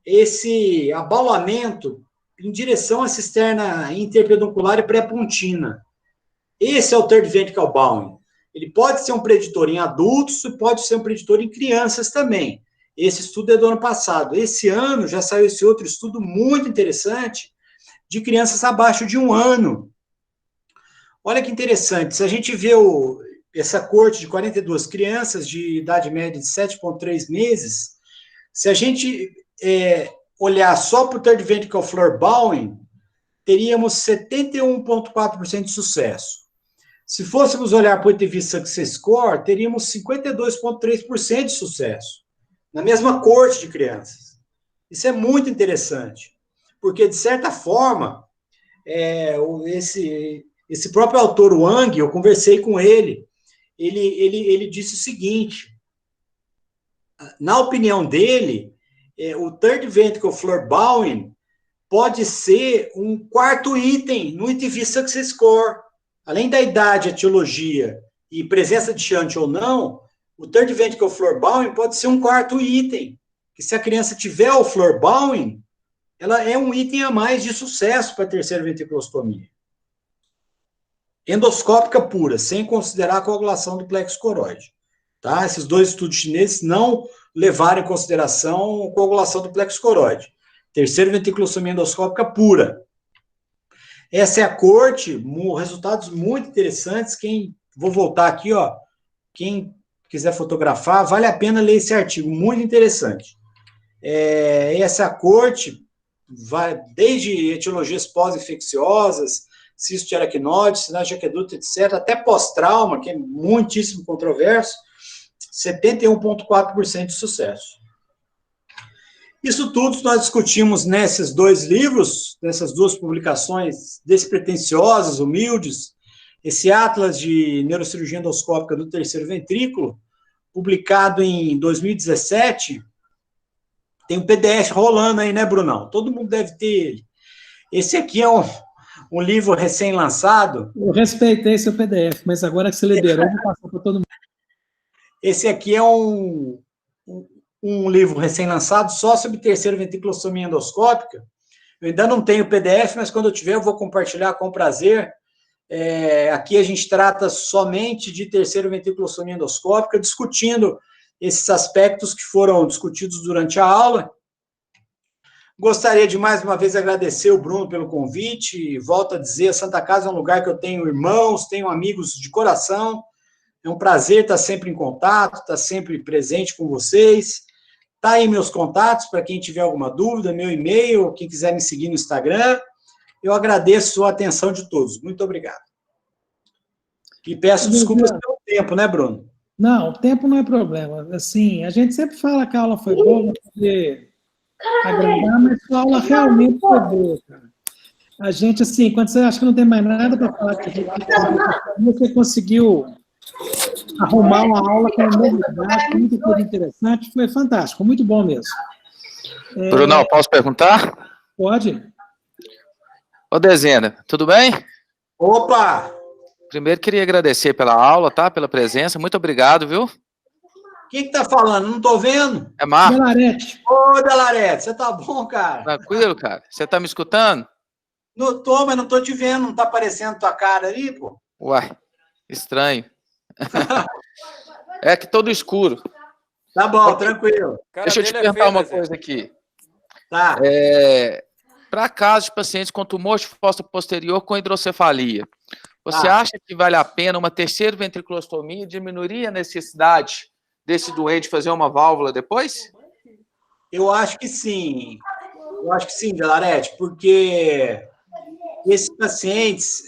Esse abaulamento em direção à cisterna interpeduncular e pré-pontina. Esse é o Third Ventricle Bowing. Ele pode ser um preditor em adultos e pode ser um preditor em crianças também. Esse estudo é do ano passado. Esse ano já saiu esse outro estudo muito interessante de crianças abaixo de 1 ano. Olha que interessante. Se a gente vê essa corte de 42 crianças de idade média de 7,3 meses, se a gente olhar só para o Third Ventricle Floor Bowing, teríamos 71,4% de sucesso. Se fôssemos olhar para o ITV Success Score, teríamos 52,3% de sucesso, na mesma corte de crianças. Isso é muito interessante, porque, de certa forma, esse próprio autor, Wang, eu conversei com ele, ele disse o seguinte, na opinião dele, o Third Ventricle Floor Bowing pode ser um quarto item no ITV Success Score. Além da idade, etiologia e presença de shunt ou não, o Third Ventricle Floor Bowing pode ser um quarto item. Que se a criança tiver o Floor Bowing, ela é um item a mais de sucesso para a terceira ventriculostomia. Endoscópica pura, sem considerar a coagulação do plexo coroide. Tá? Esses 2 estudos chineses não levaram em consideração a coagulação do plexo coroide. Terceira ventriculostomia endoscópica pura. Essa é a corte, resultados muito interessantes. Vou voltar aqui, ó. Quem quiser fotografar, vale a pena ler esse artigo, muito interessante. Essa corte vai desde etiologias pós-infecciosas, cisto de aracnose, sinais de aqueduto, etc., até pós-trauma, que é muitíssimo controverso, 71,4% de sucesso. Isso tudo nós discutimos nesses 2 livros, nessas 2 publicações despretensiosas, humildes, esse Atlas de Neurocirurgia Endoscópica do Terceiro Ventrículo, publicado em 2017, tem um PDF rolando aí, né, Brunão? Todo mundo deve ter ele. Esse aqui é um livro recém-lançado. Eu respeitei seu PDF, mas agora que você liberou, eu vou passar para todo mundo. Esse aqui é um livro recém-lançado só sobre terceira ventriculostomia endoscópica. Eu ainda não tenho o PDF, mas quando eu tiver eu vou compartilhar com prazer. Aqui a gente trata somente de terceira ventriculostomia endoscópica, discutindo esses aspectos que foram discutidos durante a aula. Gostaria de mais uma vez agradecer o Bruno pelo convite. Volto a dizer, a Santa Casa é um lugar que eu tenho irmãos, tenho amigos de coração. É um prazer estar sempre em contato, estar sempre presente com vocês. Tá aí meus contatos, para quem tiver alguma dúvida, meu e-mail, quem quiser me seguir no Instagram. Eu agradeço a atenção de todos. Muito obrigado. E peço desculpas pelo tempo, né, Bruno? Não, o tempo não é problema. Assim, a gente sempre fala que a aula foi boa, para poder agradar, mas a aula realmente foi boa, cara. A gente, assim, quando você acha que não tem mais nada para falar, você conseguiu arrumar uma aula com novidade, muita coisa interessante, foi fantástico, muito bom mesmo. Brunão, posso perguntar? Pode. Ô, Dezena, tudo bem? Opa! Primeiro, queria agradecer pela aula, tá? Pela presença, muito obrigado, viu? Quem que tá falando? Não tô vendo. É Marco. Delarete. Ô, Delarete, você tá bom, cara? Tranquilo, cara? Você tá me escutando? Não tô, mas não tô te vendo, não tá aparecendo tua cara ali, pô? Uai, estranho. É que todo escuro. Tá bom, tranquilo. Deixa eu te perguntar uma coisa aqui. Tá. Para casos de pacientes com tumor de fossa posterior com hidrocefalia, você acha que vale a pena uma terceira ventriculostomia? Diminuiria a necessidade desse doente fazer uma válvula depois? Eu acho que sim. Delarete, porque esses pacientes...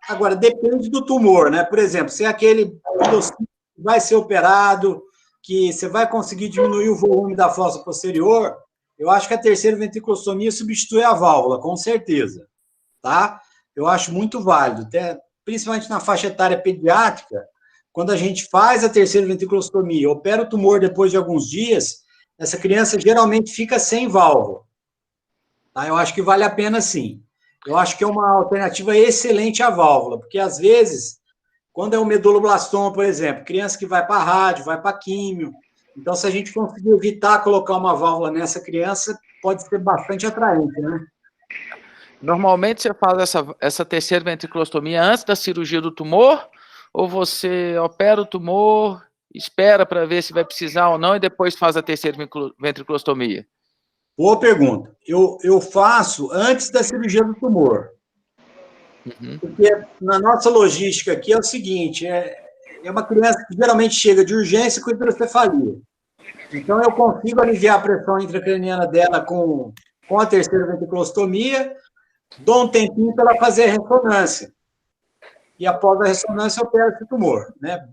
Agora, depende do tumor, né? Por exemplo, se é aquele que vai ser operado, que você vai conseguir diminuir o volume da fossa posterior, eu acho que a terceira ventriculostomia substitui a válvula, com certeza, tá? Eu acho muito válido, até, principalmente na faixa etária pediátrica, quando a gente faz a terceira ventriculostomia, opera o tumor depois de alguns dias, essa criança geralmente fica sem válvula. Tá? Eu acho que vale a pena sim. Eu acho que é uma alternativa excelente à válvula, porque às vezes, quando é um meduloblastoma, por exemplo, criança que vai para rádio, vai para químio, então se a gente conseguir evitar colocar uma válvula nessa criança, pode ser bastante atraente, né? Normalmente você faz essa terceira ventriculostomia antes da cirurgia do tumor, ou você opera o tumor, espera para ver se vai precisar ou não, e depois faz a terceira ventriculostomia? Boa pergunta. Eu faço antes da cirurgia do tumor. Uhum. Porque na nossa logística aqui é o seguinte, é uma criança que geralmente chega de urgência com hidrocefalia. Então, eu consigo aliviar a pressão intracraniana dela com a terceira ventriculostomia, dou um tempinho para ela fazer a ressonância. E após a ressonância, eu opero esse tumor. Né?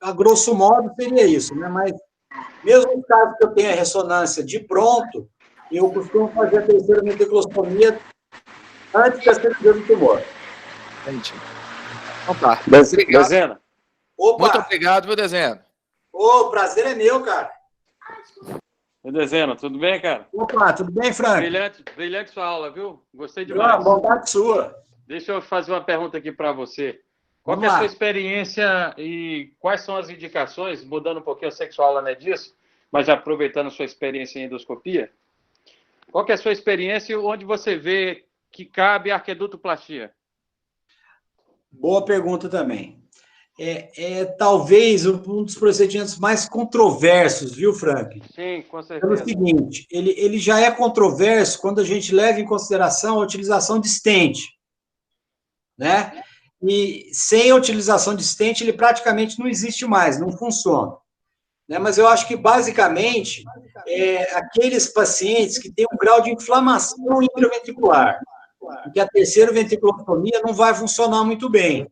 A grosso modo, seria isso. Né? Mas, mesmo no caso que eu tenha ressonância de pronto, eu costumo fazer a terceira ventriculostomia antes da cirurgia do tumor. Entendi. Então tá. Dezena. Opa! Muito obrigado, viu, Dezena? O prazer é meu, cara. Oi, Dezena, tudo bem, cara? Opa, tudo bem, Frank? Brilhante sua aula, viu? Gostei demais. Vontade sua. Deixa eu fazer uma pergunta aqui para você. Qual que é a sua experiência e quais são as indicações, mudando um pouquinho, eu sei que sua aula não é disso, mas aproveitando a sua experiência em endoscopia, qual que é a sua experiência onde você vê que cabe a arquedutoplastia? Boa pergunta também. Talvez um dos procedimentos mais controversos, viu, Frank? Sim, com certeza. Pelo seguinte, ele já é controverso quando a gente leva em consideração a utilização de stent, né? E sem a utilização de stent, ele praticamente não existe mais, não funciona. Né? Mas eu acho que, basicamente, aqueles pacientes que têm um grau de inflamação intraventricular, porque a terceira ventriculostomia não vai funcionar muito bem.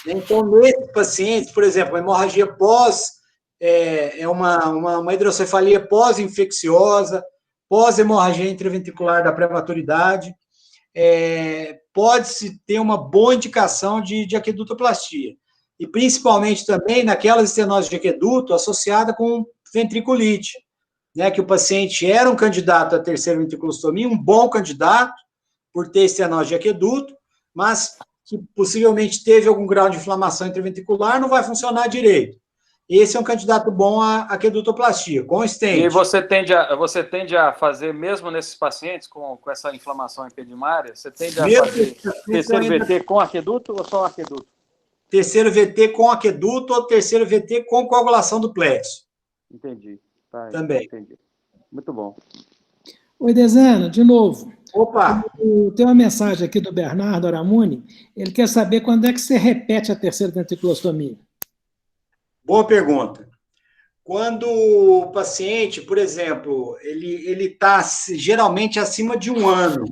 Então, nesses pacientes, por exemplo, a hemorragia uma hidrocefalia pós-infecciosa, pós-hemorragia intraventricular da prematuridade, pode-se ter uma boa indicação de aquedutoplastia. E, principalmente, também naquelas estenoses de aqueduto associada com ventriculite, né, que o paciente era um candidato à terceira ventriculostomia, um bom candidato, por ter estenose de aqueduto, mas que possivelmente teve algum grau de inflamação intraventricular, não vai funcionar direito. Esse é um candidato bom à aquedutoplastia, com stent. E você tende a fazer, mesmo nesses pacientes com essa inflamação epidimária, você tende a fazer terceiro VT com aqueduto ou só aqueduto? Terceiro VT com aqueduto ou terceiro VT com coagulação do plexo. Entendi. Tá, também. Entendi. Muito bom. Oi, Dezena, de novo. Opa! Tem uma mensagem aqui do Bernardo Aramuni. Ele quer saber quando é que você repete a terceira ventriculostomia. Boa pergunta. Quando o paciente, por exemplo, ele está geralmente acima de 1 ano,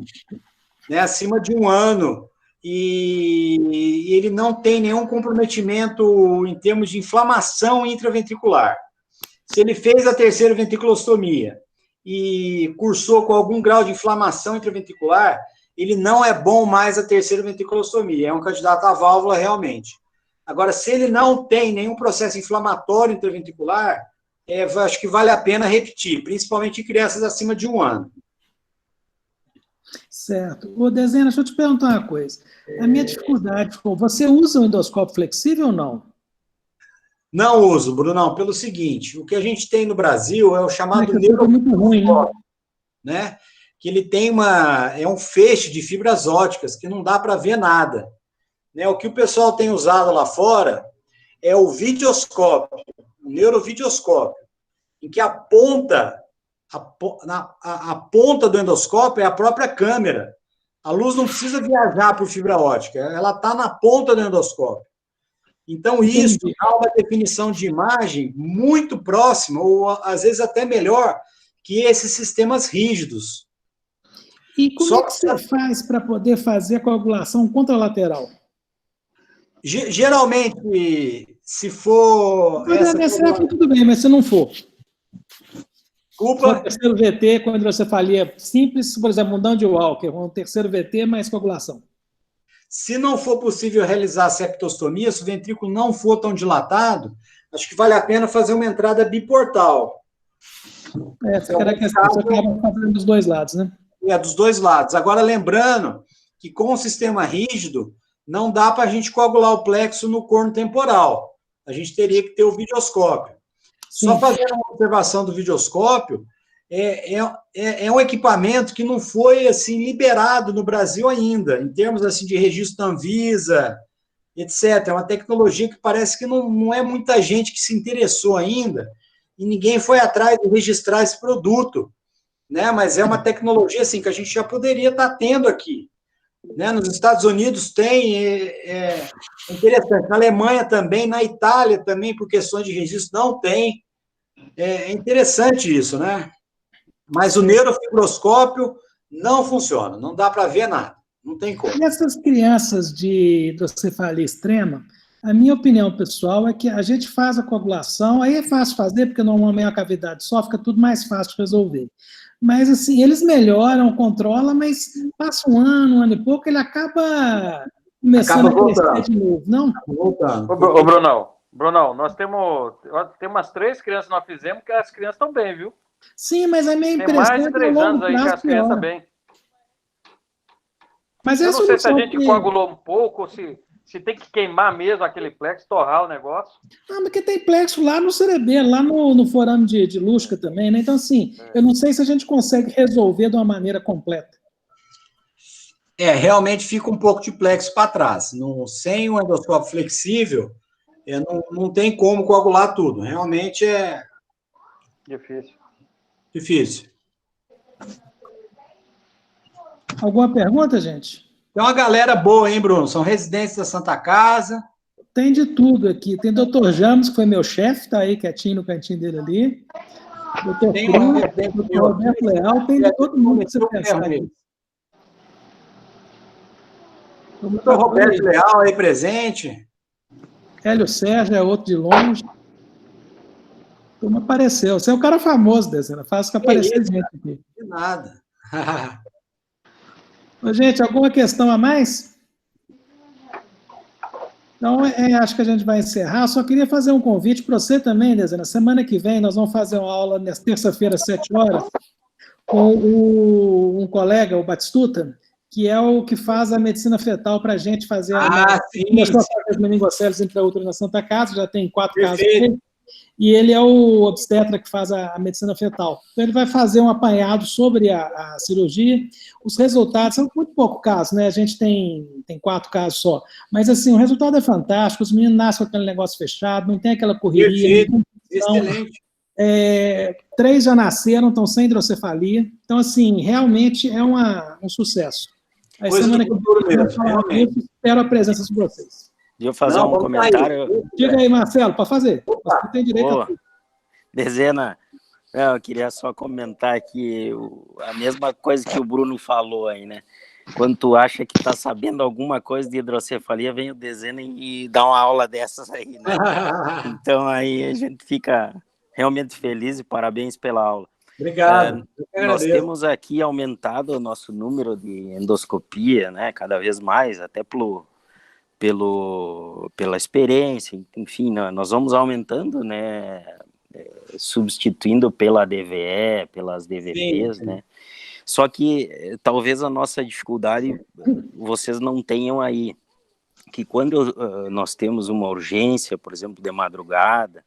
né? Acima de 1 ano, e ele não tem nenhum comprometimento em termos de inflamação intraventricular. Se ele fez a terceira ventriculostomia e cursou com algum grau de inflamação intraventricular, ele não é bom mais a terceira ventriculostomia, é um candidato à válvula realmente. Agora, se ele não tem nenhum processo inflamatório intraventricular, acho que vale a pena repetir, principalmente em crianças acima de 1 ano. Certo. Ô, Dezena, deixa eu te perguntar uma coisa. A minha dificuldade, você usa o endoscópio flexível ou não? Não uso, Brunão, pelo seguinte, o que a gente tem no Brasil é o chamado neurofibroendoscópio, né? Que ele tem um feixe de fibras ópticas que não dá para ver nada. Né? O que o pessoal tem usado lá fora é o videoscópio, o neurovideoscópio, em que a ponta do endoscópio é a própria câmera. A luz não precisa viajar por fibra óptica, ela está na ponta do endoscópio. Então, isso dá uma definição de imagem muito próxima, ou às vezes até melhor, que esses sistemas rígidos. E como é que você faz para poder fazer a coagulação contralateral? Geralmente, se for... tudo bem, mas se não for... Desculpa. O terceiro VT com hidrocefalia simples, por exemplo, um Down de Walker, um terceiro VT mais coagulação. Se não for possível realizar a septostomia, se o ventrículo não for tão dilatado, acho que vale a pena fazer uma entrada biportal. Essa era a questão, você acaba fazendo dos dois lados, né? Dos dois lados. Agora, lembrando que com o sistema rígido, não dá para a gente coagular o plexo no corno temporal. A gente teria que ter o videoscópio. Sim. Só fazendo uma observação do videoscópio, é um equipamento que não foi assim liberado no Brasil ainda, em termos assim de registro da Anvisa, etc. É uma tecnologia que parece que não é muita gente que se interessou ainda, e ninguém foi atrás de registrar esse produto, né? Mas é uma tecnologia assim, que a gente já poderia estar tendo aqui. Né? Nos Estados Unidos tem, é interessante, na Alemanha também, na Itália também, por questões de registro, não tem. É interessante isso, né? Mas o neurofibroscópio não funciona, não dá para ver nada, não tem como. E essas crianças de hidrocefalia extrema, a minha opinião pessoal é que a gente faz a coagulação, aí é fácil fazer, porque normalmente é uma cavidade só, fica tudo mais fácil de resolver. Mas, assim, eles melhoram, controlam, mas passa um ano e pouco, ele acaba começando a crescer de novo, não? Voltando. Ô, Brunão, nós temos umas 3 crianças que nós fizemos, que as crianças estão bem, viu? Sim, mas a minha impressão tem mais de 3 anos aí que as crianças estão bem. Mas eu não sei se a gente coagulou um pouco, ou se tem que queimar mesmo aquele plexo, torrar o negócio. Ah, porque tem plexo lá no cerebelo, lá no forame de Lusca também, né? Então, assim, eu não sei se a gente consegue resolver de uma maneira completa. Realmente fica um pouco de plexo para trás. Sem um endoscópio flexível, não tem como coagular tudo. Realmente é... Difícil. Alguma pergunta, gente? Tem uma galera boa, hein, Bruno? São residentes da Santa Casa. Tem de tudo aqui. Tem o Dr. James, que foi meu chefe, tá aí quietinho no cantinho dele ali. Dr. Cruz, Dr. Roberto Leal, tem de todo mundo que você pensar aqui. O Dr. Roberto Leal aí presente. Hélio Sérgio é outro de longe. Como apareceu. Você é um cara famoso, Dezena. Faz que aparecer gente aqui. De nada. Ô, gente, alguma questão a mais? Então, acho que a gente vai encerrar. Só queria fazer um convite para você também, Dezena. Semana que vem nós vamos fazer uma aula, nessa terça-feira, às 7 horas, com um colega, o Batistuta, que é o que faz a medicina fetal para a gente fazer começou a fazer as meningocélices intraútero na Santa Casa, já tem 4 casos dele. E ele é o obstetra que faz a medicina fetal. Então, ele vai fazer um apanhado sobre a cirurgia. Os resultados são muito poucos casos, né? A gente tem 4 casos só. Mas, assim, o resultado é fantástico. Os meninos nascem com aquele negócio fechado, não tem aquela correria. Excelente. 3 já nasceram, estão sem hidrocefalia. Então, assim, realmente é um sucesso. Aí, semana que vem, espero a presença de vocês. Deixa eu fazer um comentário. Diga aí, Marcelo, para fazer. Você tem direito a tudo. Dezena, eu queria só comentar aqui a mesma coisa que o Bruno falou aí, né? Quando tu acha que tá sabendo alguma coisa de hidrocefalia, vem o Dezena e dá uma aula dessas aí, né? Então aí a gente fica realmente feliz e parabéns pela aula. Obrigado. Nós temos aqui aumentado o nosso número de endoscopia, né? Cada vez mais, até pela experiência, enfim, nós vamos aumentando, né, substituindo pela DVE, pelas DVPs, sim. Né, só que talvez a nossa dificuldade vocês não tenham aí, que quando nós temos uma urgência, por exemplo, de madrugada,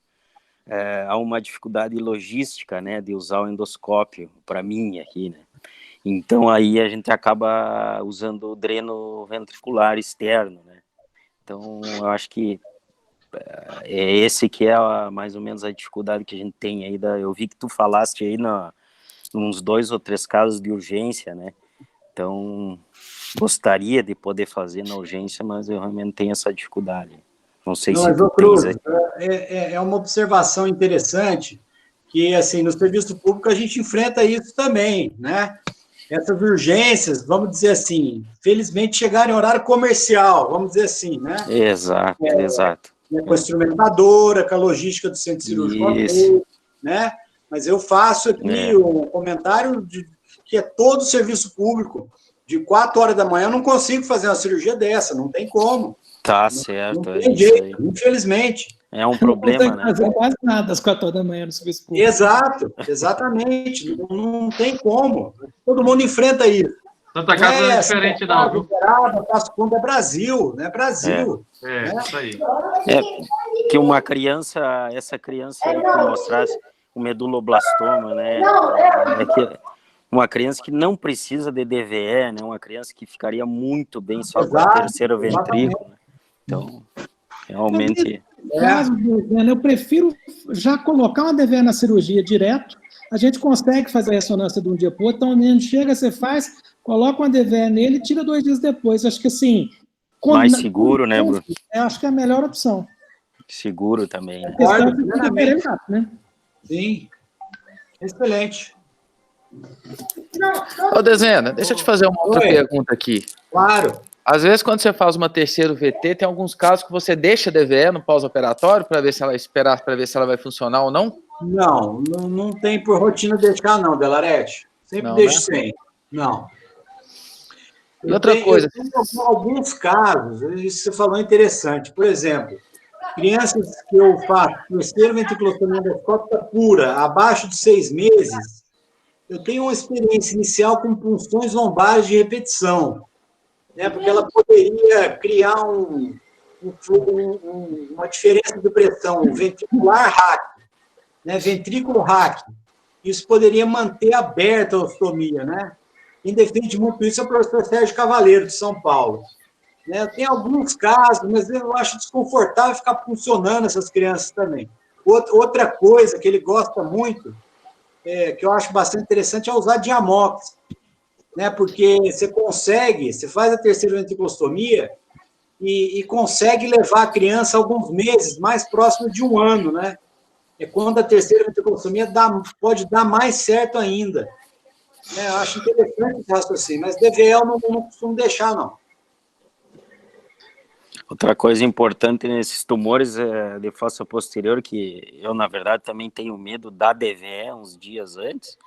há uma dificuldade logística, né, de usar o endoscópio, para mim aqui, né, então aí a gente acaba usando o dreno ventricular externo, né. Então, eu acho que é esse que é mais ou menos a dificuldade que a gente tem aí. Eu vi que tu falaste aí uns 2 ou 3 casos de urgência, né? Então, gostaria de poder fazer na urgência, mas eu realmente tenho essa dificuldade. Não sei se tu Cruz, é uma observação interessante que, assim, no serviço público a gente enfrenta isso também, né? Essas urgências, vamos dizer assim, felizmente chegaram em horário comercial, vamos dizer assim, né? Exato, exato. Com a instrumentadora, com a logística do centro cirúrgico, né? Mas eu faço aqui um comentário que é todo o serviço público, de 4 horas da manhã, eu não consigo fazer uma cirurgia dessa, não tem como. Tá certo. Não tem jeito, infelizmente. É um problema, não tem que fazer quase nada às 4 horas da manhã no serviço público. Exato, exatamente. Não tem como. Todo mundo enfrenta isso. Santa Casa não é diferente, não, viu? Passo Fundo é Brasil, né? Brasil. Isso aí. Que uma criança, essa criança aí que mostrasse o meduloblastoma, né? Uma criança que não precisa de DVE, né? Uma criança que ficaria muito bem só com a terceira ventrícula. Né? Então, realmente... Eu prefiro já colocar uma DVE na cirurgia direto. A gente consegue fazer a ressonância de um dia para o outro. Então, o menino chega, você faz, coloca uma DVE nele e tira 2 dias depois. Acho que assim... Mais seguro, né, Bruno? Eu acho que é a melhor opção. Seguro também. Né? Né? Sim. Excelente. Ô, Dezena, deixa eu te fazer uma outra pergunta aqui. Claro. Às vezes, quando você faz uma terceira VT, tem alguns casos que você deixa a DVE no pós-operatório para ver se ela esperar para ver se ela vai funcionar ou não? Não tem por rotina deixar, não, Delarete. Sempre deixo sem. Não. E outra coisa. Eu tenho alguns casos, isso que você falou é interessante. Por exemplo, crianças que eu faço terceira ventriculostomia endoscópica pura, abaixo de 6 meses, eu tenho uma experiência inicial com punções lombares de repetição, né? Porque ela poderia criar uma diferença de pressão ventricular hack, né? Ventrículo hack. Isso poderia manter aberta a ostomia, né? Quem defende muito isso é o professor Sérgio Cavaleiro, de São Paulo. Né? Tem alguns casos, mas eu acho desconfortável ficar funcionando essas crianças também. Outra coisa que ele gosta muito, que eu acho bastante interessante, é usar Diamox, né? Porque você faz a terceira ventriculostomia e consegue levar a criança alguns meses, mais próximo de 1 ano, né? É quando a terceira ventriculostomia pode dar mais certo ainda. Eu acho interessante esse raciocínio, mas DVE eu não costumo deixar, não. Outra coisa importante nesses tumores de fossa posterior, que eu, na verdade, também tenho medo da DVE uns dias antes,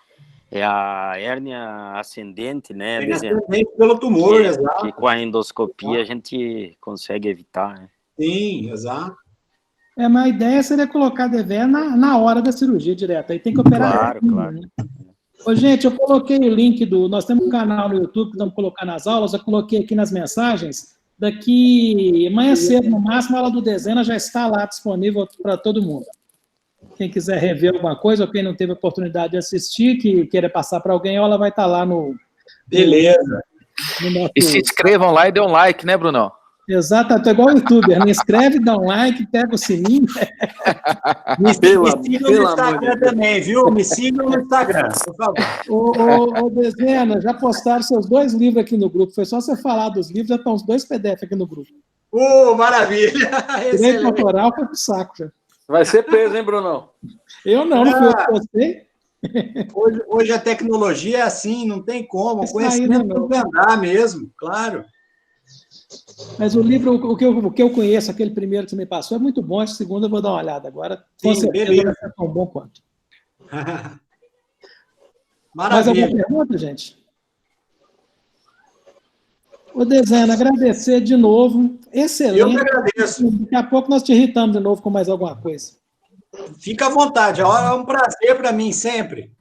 é a hérnia ascendente, né? Ascendente pelo tumor, exato. Que com a endoscopia a gente consegue evitar, né? Sim, exato. Mas a ideia seria colocar a DVE na hora da cirurgia direto. Aí tem que operar. Claro. Né? Ô, gente, eu coloquei o link nós temos um canal no YouTube que estamos colocando as aulas, eu coloquei aqui nas mensagens. Daqui amanhã cedo, no máximo, a aula do Dezena já está lá disponível para todo mundo. Quem quiser rever alguma coisa, ou quem não teve a oportunidade de assistir, que queira passar para alguém, ela vai estar lá no... Beleza. E se inscrevam lá e dê um like, né, Brunão? Exato, estou igual o youtuber, me inscreve, dá um like, pega o sininho. Me sigam no Instagram também, viu? Me sigam no Instagram, por favor. Ô, Dezena, já postaram seus 2 livros aqui no grupo, foi só você falar dos livros, já estão os 2 PDF aqui no grupo. Maravilha! Direito autoral foi pro saco já. Vai ser preso, hein, Brunão? Eu não fui eu que postei. Hoje a tecnologia é assim, não tem como, o conhecimento tem que andar mesmo, claro. Mas o livro, o que eu conheço, aquele primeiro que você me passou, é muito bom. Esse segundo eu vou dar uma olhada agora. Com certeza vai ser tão bom quanto. Maravilha. Mais alguma pergunta, gente? Ô, Dezena, agradecer de novo. Excelente. Eu que agradeço. Daqui a pouco nós te irritamos de novo com mais alguma coisa. Fica à vontade. É um prazer para mim sempre.